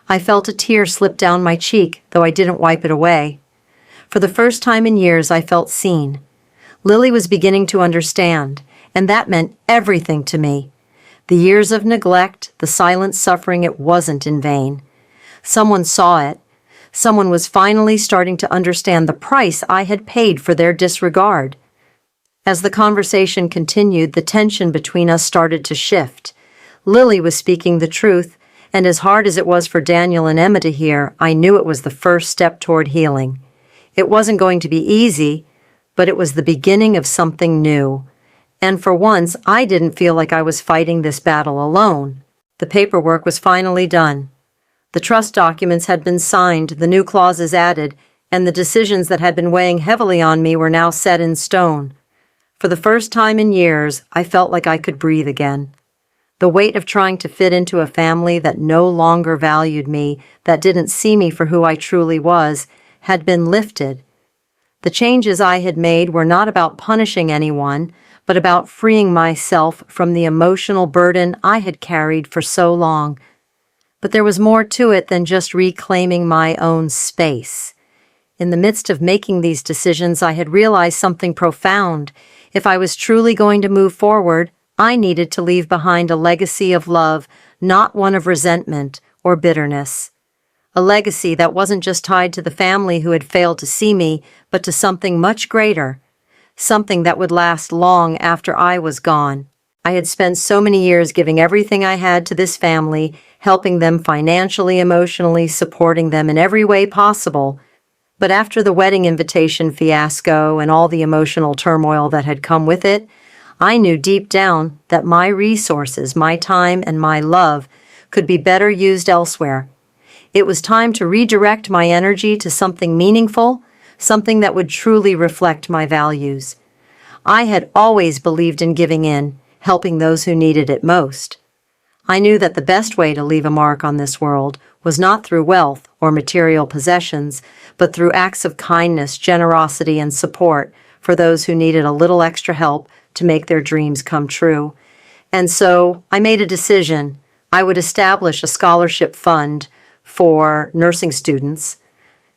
I felt a tear slip down my cheek, though I didn't wipe it away. For the first time in years, I felt seen. Lily was beginning to understand, and that meant everything to me. The years of neglect, the silent suffering, it wasn't in vain. Someone saw it. Someone was finally starting to understand the price I had paid for their disregard. As the conversation continued, the tension between us started to shift. Lily was speaking the truth, and as hard as it was for Daniel and Emma to hear, I knew it was the first step toward healing. It wasn't going to be easy, but it was the beginning of something new. And for once, I didn't feel like I was fighting this battle alone. The paperwork was finally done. The trust documents had been signed, the new clauses added, and the decisions that had been weighing heavily on me were now set in stone. For the first time in years, I felt like I could breathe again. The weight of trying to fit into a family that no longer valued me, that didn't see me for who I truly was, had been lifted. The changes I had made were not about punishing anyone, but about freeing myself from the emotional burden I had carried for so long. But there was more to it than just reclaiming my own space. In the midst of making these decisions, I had realized something profound. If I was truly going to move forward, I needed to leave behind a legacy of love, not one of resentment or bitterness. A legacy that wasn't just tied to the family who had failed to see me, but to something much greater, something that would last long after I was gone. I had spent so many years giving everything I had to this family, helping them financially, emotionally, supporting them in every way possible. But after the wedding invitation fiasco and all the emotional turmoil that had come with it, I knew deep down that my resources, my time, and my love could be better used elsewhere. It was time to redirect my energy to something meaningful, something that would truly reflect my values. I had always believed in giving in, helping those who needed it most. I knew that the best way to leave a mark on this world was not through wealth or material possessions, but through acts of kindness, generosity, and support for those who needed a little extra help to make their dreams come true. And so I made a decision. I would establish a scholarship fund for nursing students.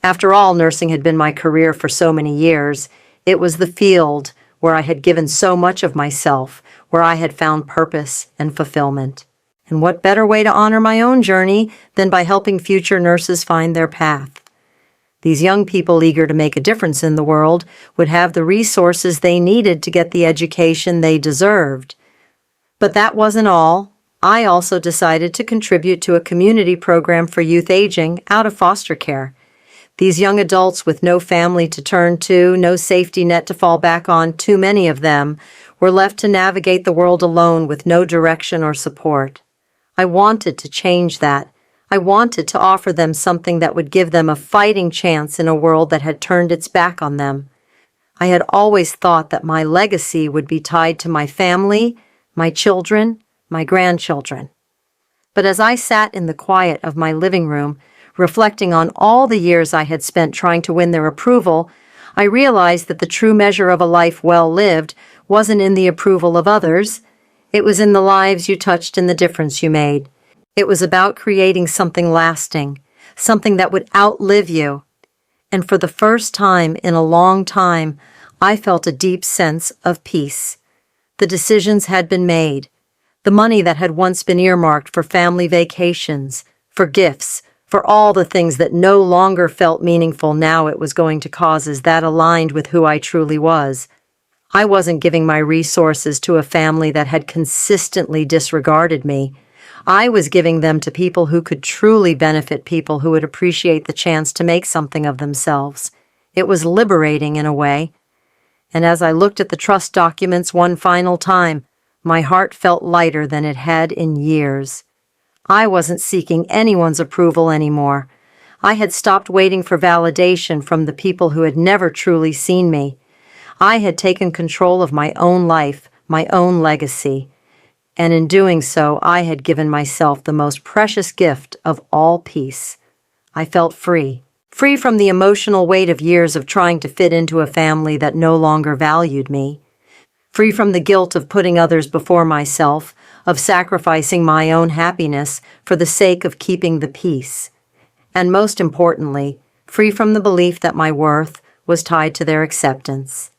After all, nursing had been my career for so many years. It was the field where I had given so much of myself, where I had found purpose and fulfillment. And what better way to honor my own journey than by helping future nurses find their path? These young people eager to make a difference in the world would have the resources they needed to get the education they deserved. But that wasn't all. I also decided to contribute to a community program for youth aging out of foster care. These young adults with no family to turn to, no safety net to fall back on, too many of them, were left to navigate the world alone with no direction or support. I wanted to change that. I wanted to offer them something that would give them a fighting chance in a world that had turned its back on them. I had always thought that my legacy would be tied to my family, my children, my grandchildren. But as I sat in the quiet of my living room, reflecting on all the years I had spent trying to win their approval, I realized that the true measure of a life well lived wasn't in the approval of others. It was in the lives you touched and the difference you made. It was about creating something lasting, something that would outlive you. And for the first time in a long time, I felt a deep sense of peace. The decisions had been made. The money that had once been earmarked for family vacations, for gifts, for all the things that no longer felt meaningful, now it was going to causes that aligned with who I truly was. I wasn't giving my resources to a family that had consistently disregarded me. I was giving them to people who could truly benefit, people who would appreciate the chance to make something of themselves. It was liberating in a way. And as I looked at the trust documents one final time, my heart felt lighter than it had in years. I wasn't seeking anyone's approval anymore. I had stopped waiting for validation from the people who had never truly seen me. I had taken control of my own life, my own legacy, and in doing so, I had given myself the most precious gift of all, peace. I felt free. Free from the emotional weight of years of trying to fit into a family that no longer valued me. Free from the guilt of putting others before myself, of sacrificing my own happiness for the sake of keeping the peace. And most importantly, free from the belief that my worth was tied to their acceptance.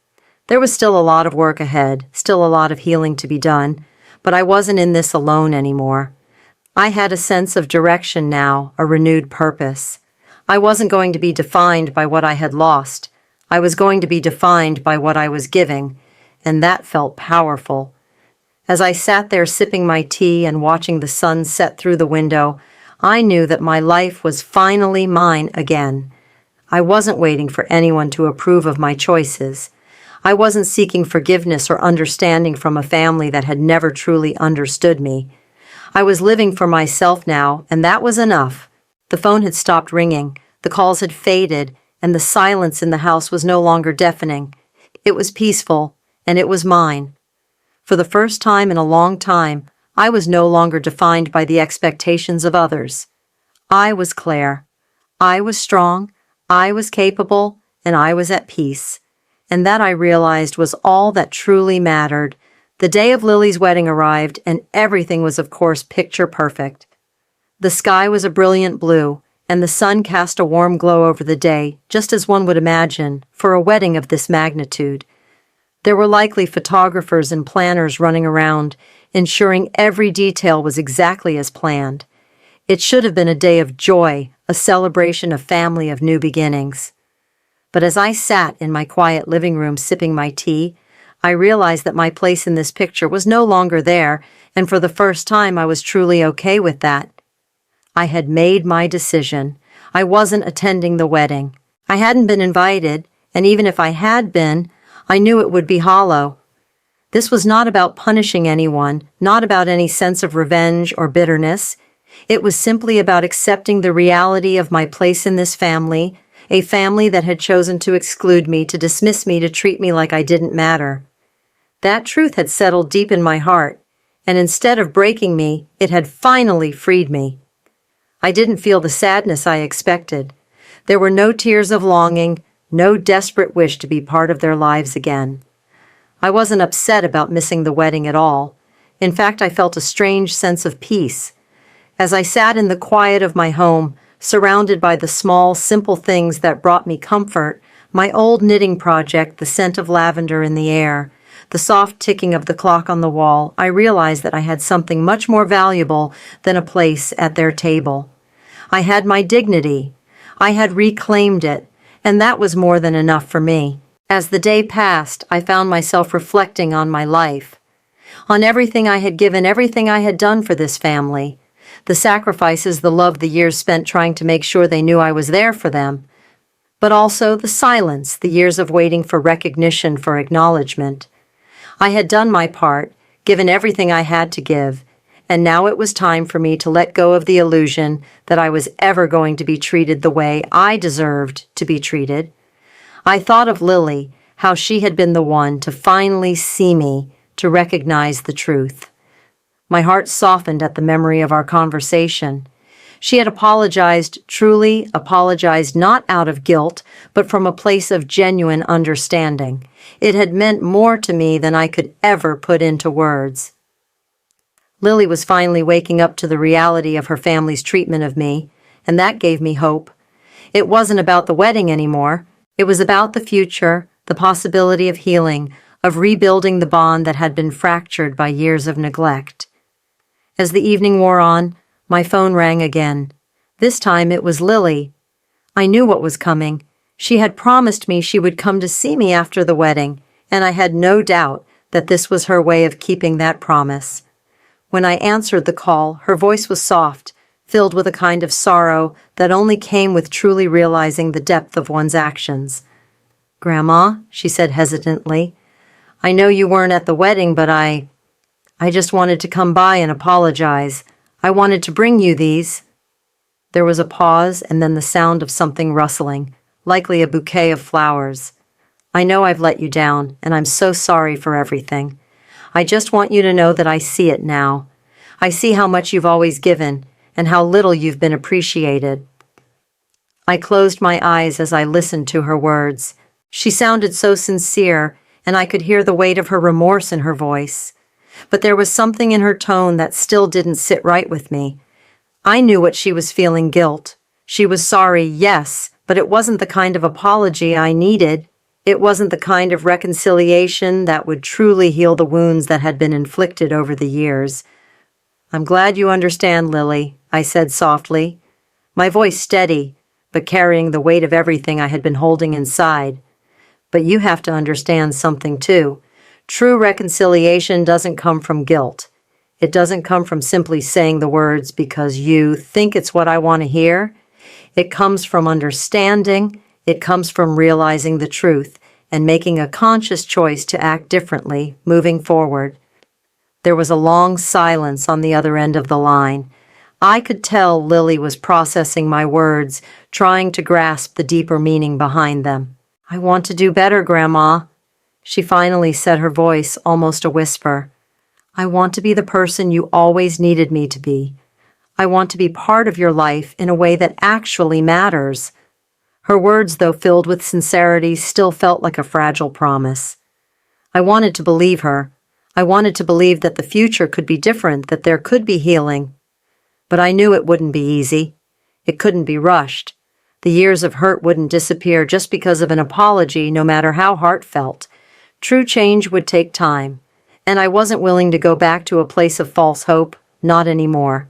There was still a lot of work ahead, still a lot of healing to be done, but I wasn't in this alone anymore. I had a sense of direction now, a renewed purpose. I wasn't going to be defined by what I had lost. I was going to be defined by what I was giving, and that felt powerful. As I sat there sipping my tea and watching the sun set through the window, I knew that my life was finally mine again. I wasn't waiting for anyone to approve of my choices. I wasn't seeking forgiveness or understanding from a family that had never truly understood me. I was living for myself now, and that was enough. The phone had stopped ringing, the calls had faded, and the silence in the house was no longer deafening. It was peaceful, and it was mine. For the first time in a long time, I was no longer defined by the expectations of others. I was Claire. I was strong, I was capable, and I was at peace. And that, I realized, was all that truly mattered. The day of Lily's wedding arrived, and everything was, of course, picture perfect. The sky was a brilliant blue, and the sun cast a warm glow over the day, just as one would imagine, for a wedding of this magnitude. There were likely photographers and planners running around, ensuring every detail was exactly as planned. It should have been a day of joy, a celebration of family, of new beginnings. But as I sat in my quiet living room sipping my tea, I realized that my place in this picture was no longer there, and for the first time I was truly okay with that. I had made my decision. I wasn't attending the wedding. I hadn't been invited, and even if I had been, I knew it would be hollow. This was not about punishing anyone, not about any sense of revenge or bitterness. It was simply about accepting the reality of my place in this family, a family that had chosen to exclude me, to dismiss me, to treat me like I didn't matter. That truth had settled deep in my heart, and instead of breaking me, it had finally freed me. I didn't feel the sadness I expected. There were no tears of longing, no desperate wish to be part of their lives again. I wasn't upset about missing the wedding at all. In fact, I felt a strange sense of peace. As I sat in the quiet of my home, surrounded by the small, simple things that brought me comfort, my old knitting project, the scent of lavender in the air, the soft ticking of the clock on the wall, I realized that I had something much more valuable than a place at their table. I had my dignity. I had reclaimed it, and that was more than enough for me. As the day passed, I found myself reflecting on my life, on everything I had given, everything I had done for this family, the sacrifices, the love, the years spent trying to make sure they knew I was there for them, but also the silence, the years of waiting for recognition, for acknowledgement. I had done my part, given everything I had to give, and now it was time for me to let go of the illusion that I was ever going to be treated the way I deserved to be treated. I thought of Lily, how she had been the one to finally see me, to recognize the truth. My heart softened at the memory of our conversation. She had apologized, truly apologized, not out of guilt, but from a place of genuine understanding. It had meant more to me than I could ever put into words. Lily was finally waking up to the reality of her family's treatment of me, and that gave me hope. It wasn't about the wedding anymore. It was about the future, the possibility of healing, of rebuilding the bond that had been fractured by years of neglect. As the evening wore on, my phone rang again. This time it was Lily. I knew what was coming. She had promised me she would come to see me after the wedding, and I had no doubt that this was her way of keeping that promise. When I answered the call, her voice was soft, filled with a kind of sorrow that only came with truly realizing the depth of one's actions. "Grandma," she said hesitantly, "I know you weren't at the wedding, but I just wanted to come by and apologize. I wanted to bring you these." There was a pause and then the sound of something rustling, likely a bouquet of flowers. "I know I've let you down, and I'm so sorry for everything. I just want you to know that I see it now. I see how much you've always given, and how little you've been appreciated." I closed my eyes as I listened to her words. She sounded so sincere, and I could hear the weight of her remorse in her voice. But there was something in her tone that still didn't sit right with me. I knew what she was feeling: guilt. She was sorry, yes, but it wasn't the kind of apology I needed. It wasn't the kind of reconciliation that would truly heal the wounds that had been inflicted over the years. "I'm glad you understand, Lily," I said softly, my voice steady, but carrying the weight of everything I had been holding inside. "But you have to understand something too. True reconciliation doesn't come from guilt. It doesn't come from simply saying the words because you think it's what I want to hear. It comes from understanding. It comes from realizing the truth and making a conscious choice to act differently, moving forward." There was a long silence on the other end of the line. I could tell Lily was processing my words, trying to grasp the deeper meaning behind them. "I want to do better, Grandma," she finally said, her voice almost a whisper. "I want to be the person you always needed me to be. I want to be part of your life in a way that actually matters." Her words, though filled with sincerity, still felt like a fragile promise. I wanted to believe her. I wanted to believe that the future could be different, that there could be healing. But I knew it wouldn't be easy. It couldn't be rushed. The years of hurt wouldn't disappear just because of an apology, no matter how heartfelt. True change would take time, and I wasn't willing to go back to a place of false hope, not anymore.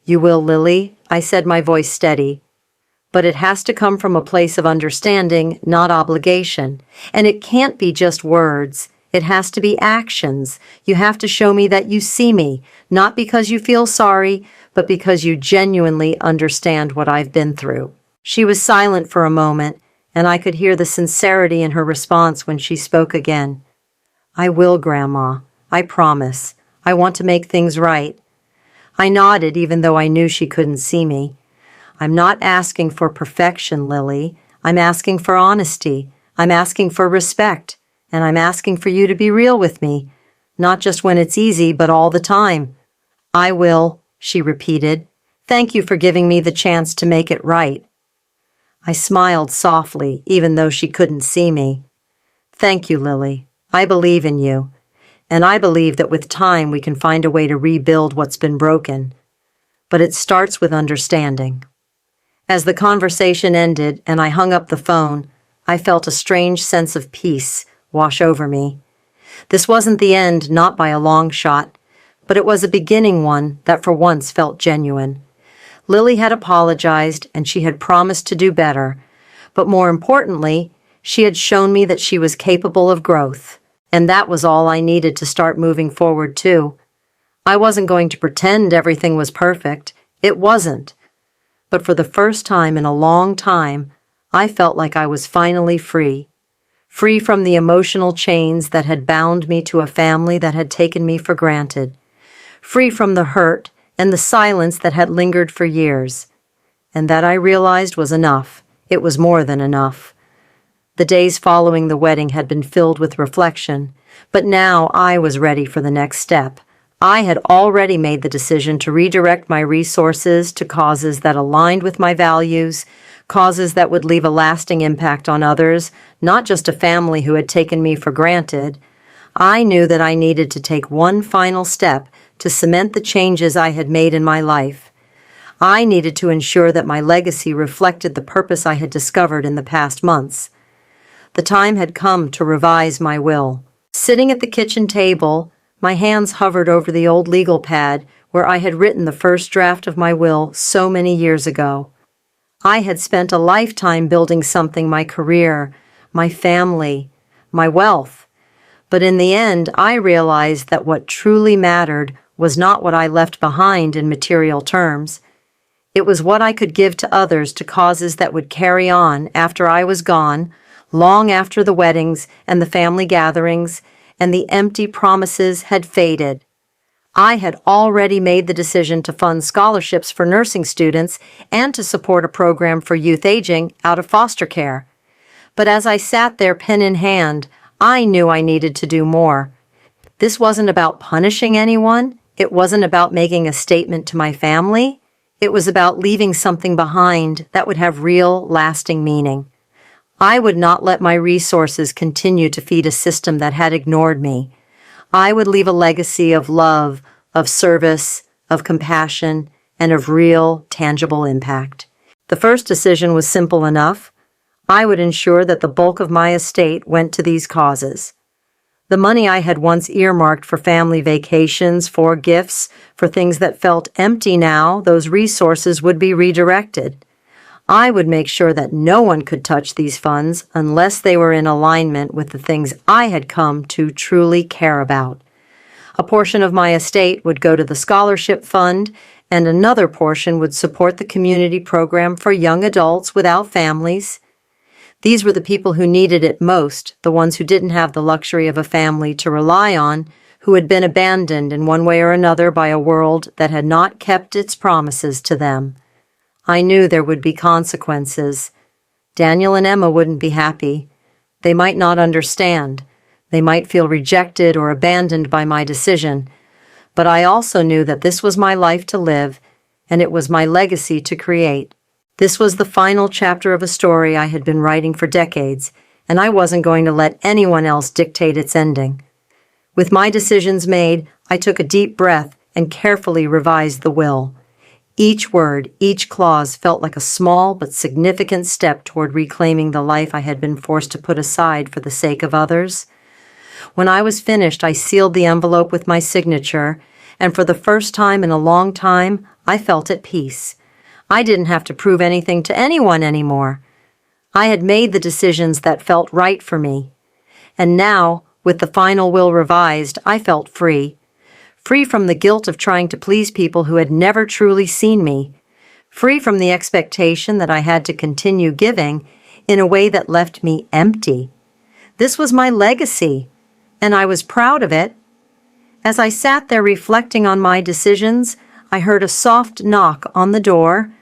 "You will, Lily," I said, my voice steady. "But it has to come from a place of understanding, not obligation. And it can't be just words. It has to be actions. You have to show me that you see me, not because you feel sorry, but because you genuinely understand what I've been through." She was silent for a moment, and I could hear the sincerity in her response when she spoke again. "I will, Grandma. I promise. I want to make things right." I nodded, even though I knew she couldn't see me. "I'm not asking for perfection, Lily. I'm asking for honesty. I'm asking for respect. And I'm asking for you to be real with me, not just when it's easy, but all the time." "I will," she repeated. "Thank you for giving me the chance to make it right." I smiled softly, even though she couldn't see me. "Thank you, Lily. I believe in you. And I believe that with time we can find a way to rebuild what's been broken. But it starts with understanding." As the conversation ended and I hung up the phone, I felt a strange sense of peace wash over me. This wasn't the end, not by a long shot, but it was a beginning one that for once felt genuine. Lily had apologized and she had promised to do better, but more importantly, she had shown me that she was capable of growth, and that was all I needed to start moving forward too. I wasn't going to pretend everything was perfect. It wasn't. But for the first time in a long time, I felt like I was finally free. Free from the emotional chains that had bound me to a family that had taken me for granted. Free from the hurt and the silence that had lingered for years. And that I realized was enough. It was more than enough. The days following the wedding had been filled with reflection, but now I was ready for the next step. I had already made the decision to redirect my resources to causes that aligned with my values, causes that would leave a lasting impact on others, not just a family who had taken me for granted. I knew that I needed to take one final step to cement the changes I had made in my life. I needed to ensure that my legacy reflected the purpose I had discovered in the past months. The time had come to revise my will. Sitting at the kitchen table, my hands hovered over the old legal pad where I had written the first draft of my will so many years ago. I had spent a lifetime building something: my career, my family, my wealth. But in the end, I realized that what truly mattered was not what I left behind in material terms. It was what I could give to others, to causes that would carry on after I was gone, long after the weddings and the family gatherings and the empty promises had faded. I had already made the decision to fund scholarships for nursing students and to support a program for youth aging out of foster care. But as I sat there, pen in hand, I knew I needed to do more. This wasn't about punishing anyone. It wasn't about making a statement to my family. It was about leaving something behind that would have real, lasting meaning. I would not let my resources continue to feed a system that had ignored me. I would leave a legacy of love, of service, of compassion, and of real, tangible impact. The first decision was simple enough. I would ensure that the bulk of my estate went to these causes. The money I had once earmarked for family vacations, for gifts, for things that felt empty now, those resources would be redirected. I would make sure that no one could touch these funds unless they were in alignment with the things I had come to truly care about. A portion of my estate would go to the scholarship fund, and another portion would support the community program for young adults without families. These were the people who needed it most, the ones who didn't have the luxury of a family to rely on, who had been abandoned in one way or another by a world that had not kept its promises to them. I knew there would be consequences. Daniel and Emma wouldn't be happy. They might not understand. They might feel rejected or abandoned by my decision. But I also knew that this was my life to live, and it was my legacy to create. This was the final chapter of a story I had been writing for decades, and I wasn't going to let anyone else dictate its ending. With my decisions made, I took a deep breath and carefully revised the will. Each word, each clause felt like a small but significant step toward reclaiming the life I had been forced to put aside for the sake of others. When I was finished, I sealed the envelope with my signature, and for the first time in a long time, I felt at peace. I didn't have to prove anything to anyone anymore. I had made the decisions that felt right for me. And now, with the final will revised, I felt free. Free from the guilt of trying to please people who had never truly seen me. Free from the expectation that I had to continue giving in a way that left me empty. This was my legacy, and I was proud of it. As I sat there reflecting on my decisions, I heard a soft knock on the door.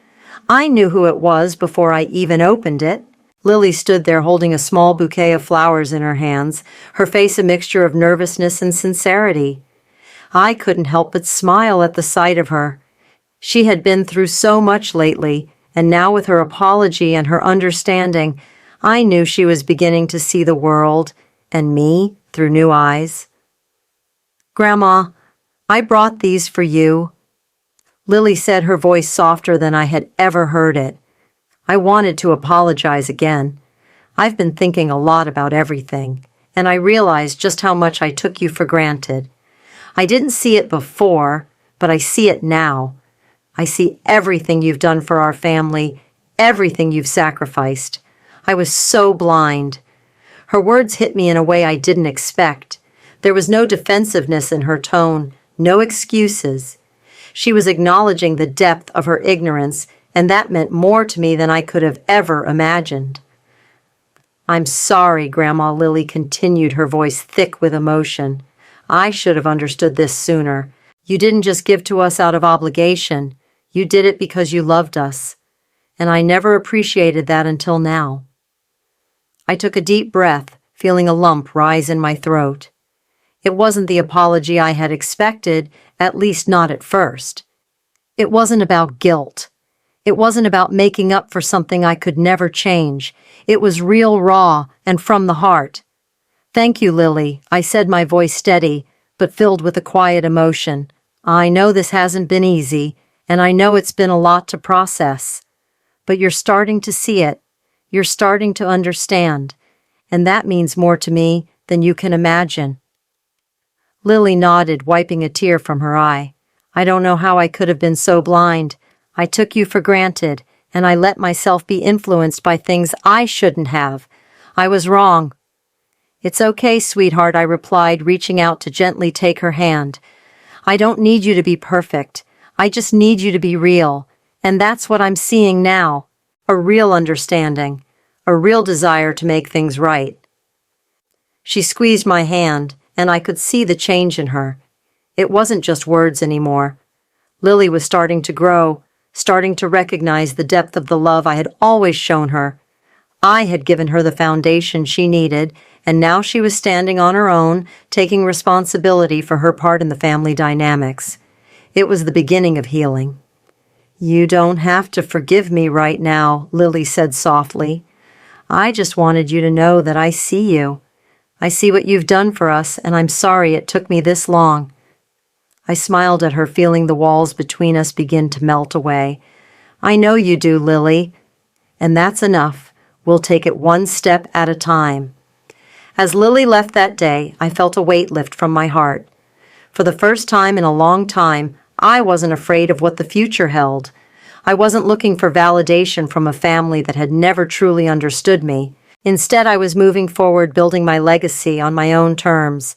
I knew who it was before I even opened it. Lily stood there holding a small bouquet of flowers in her hands, her face a mixture of nervousness and sincerity. I couldn't help but smile at the sight of her. She had been through so much lately, and now with her apology and her understanding, I knew she was beginning to see the world and me through new eyes. "Grandma, I brought these for you," Lily said, her voice softer than I had ever heard it. I wanted to apologize again. I've been thinking a lot about everything, and I realized just how much I took you for granted. I didn't see it before, but I see it now. I see everything you've done for our family, everything you've sacrificed. I was so blind. Her words hit me in a way I didn't expect. There was no defensiveness in her tone, no excuses. She was acknowledging the depth of her ignorance, and that meant more to me than I could have ever imagined. "I'm sorry," Grandma Lily continued, her voice thick with emotion. "I should have understood this sooner. You didn't just give to us out of obligation. You did it because you loved us. And I never appreciated that until now." I took a deep breath, feeling a lump rise in my throat. It wasn't the apology I had expected, at least not at first. It wasn't about guilt. It wasn't about making up for something I could never change. It was real, raw, and from the heart. "Thank you, Lily," I said, my voice steady, but filled with a quiet emotion. "I know this hasn't been easy, and I know it's been a lot to process. But you're starting to see it. You're starting to understand. and that means more to me than you can imagine." Lily nodded, wiping a tear from her eye. "I don't know how I could have been so blind. I took you for granted, and I let myself be influenced by things I shouldn't have. I was wrong." "It's okay, sweetheart," I replied, reaching out to gently take her hand. "I don't need you to be perfect. I just need you to be real. And that's what I'm seeing now. A real understanding. A real desire to make things right." She squeezed my hand, and I could see the change in her. It wasn't just words anymore. Lily was starting to grow, starting to recognize the depth of the love I had always shown her. I had given her the foundation she needed, and now she was standing on her own, taking responsibility for her part in the family dynamics. It was the beginning of healing. "You don't have to forgive me right now," Lily said softly. "I just wanted you to know that I see you. I see what you've done for us, and I'm sorry it took me this long." I smiled at her, feeling the walls between us begin to melt away. "I know you do, Lily. And that's enough. We'll take it one step at a time." As Lily left that day, I felt a weight lift from my heart. For the first time in a long time, I wasn't afraid of what the future held. I wasn't looking for validation from a family that had never truly understood me. Instead, I was moving forward, building my legacy on my own terms.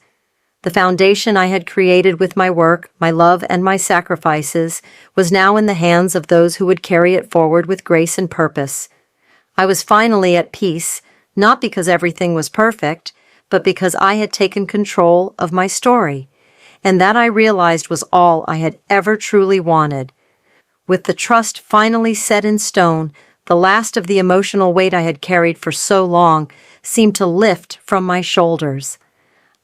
The foundation I had created with my work, my love, and my sacrifices was now in the hands of those who would carry it forward with grace and purpose. I was finally at peace, not because everything was perfect, but because I had taken control of my story. And that, I realized, was all I had ever truly wanted. With the trust finally set in stone, the last of the emotional weight I had carried for so long seemed to lift from my shoulders.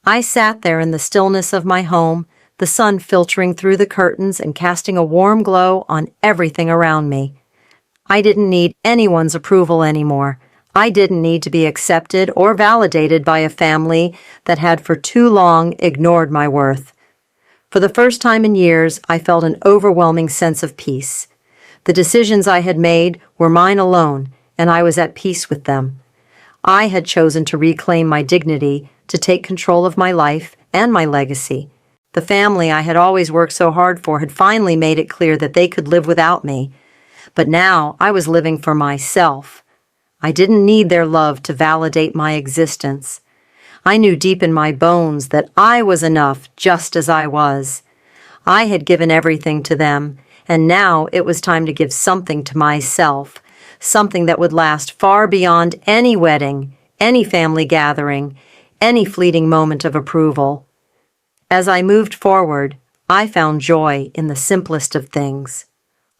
I sat there in the stillness of my home, the sun filtering through the curtains and casting a warm glow on everything around me. I didn't need anyone's approval anymore. I didn't need to be accepted or validated by a family that had for too long ignored my worth. For the first time in years, I felt an overwhelming sense of peace. The decisions I had made were mine alone, and I was at peace with them. I had chosen to reclaim my dignity, to take control of my life and my legacy. The family I had always worked so hard for had finally made it clear that they could live without me. But now I was living for myself. I didn't need their love to validate my existence. I knew deep in my bones that I was enough just as I was. I had given everything to them, and now it was time to give something to myself, something that would last far beyond any wedding, any family gathering, any fleeting moment of approval. As I moved forward, I found joy in the simplest of things.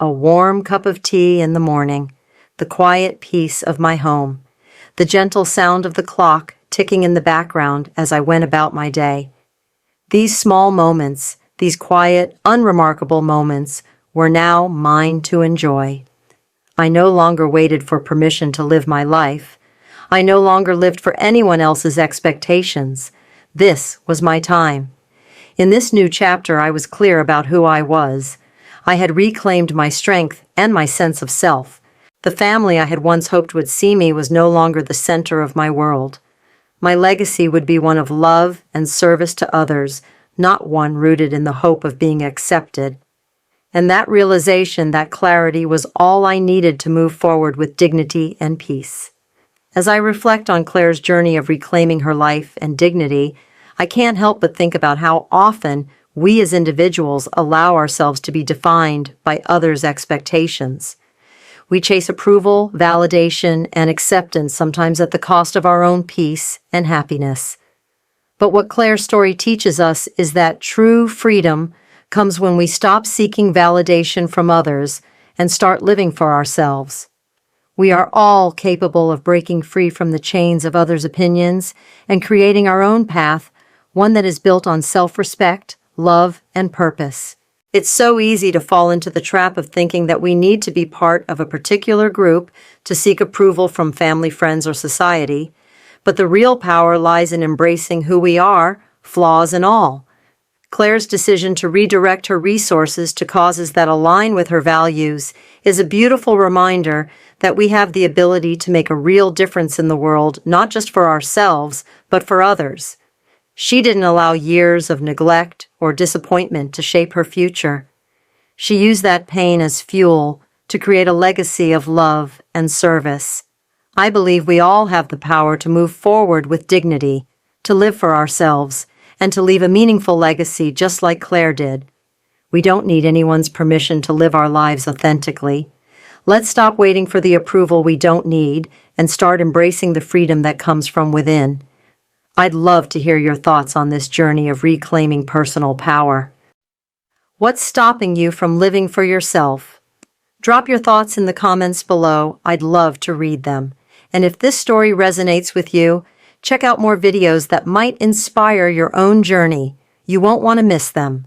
A warm cup of tea in the morning, the quiet peace of my home, the gentle sound of the clock ticking in the background as I went about my day. These small moments, these quiet, unremarkable moments, were now mine to enjoy. I no longer waited for permission to live my life. I no longer lived for anyone else's expectations. This was my time. In this new chapter, I was clear about who I was. I had reclaimed my strength and my sense of self. The family I had once hoped would see me was no longer the center of my world. My legacy would be one of love and service to others, not one rooted in the hope of being accepted. And that realization, that clarity, was all I needed to move forward with dignity and peace. As I reflect on Claire's journey of reclaiming her life and dignity, I can't help but think about how often we as individuals allow ourselves to be defined by others' expectations. We chase approval, validation, and acceptance, sometimes at the cost of our own peace and happiness. But what Claire's story teaches us is that true freedom comes when we stop seeking validation from others and start living for ourselves. We are all capable of breaking free from the chains of others' opinions and creating our own path, one that is built on self-respect, love, and purpose. It's so easy to fall into the trap of thinking that we need to be part of a particular group to seek approval from family, friends, or society, but the real power lies in embracing who we are, flaws and all. Claire's decision to redirect her resources to causes that align with her values is a beautiful reminder that we have the ability to make a real difference in the world, not just for ourselves, but for others. She didn't allow years of neglect or disappointment to shape her future. She used that pain as fuel to create a legacy of love and service. I believe we all have the power to move forward with dignity, to live for ourselves, and to leave a meaningful legacy just like Claire did. We don't need anyone's permission to live our lives authentically. Let's stop waiting for the approval we don't need and start embracing the freedom that comes from within. I'd love to hear your thoughts on this journey of reclaiming personal power. What's stopping you from living for yourself? Drop your thoughts in the comments below. I'd love to read them. And if this story resonates with you, check out more videos that might inspire your own journey. You won't want to miss them.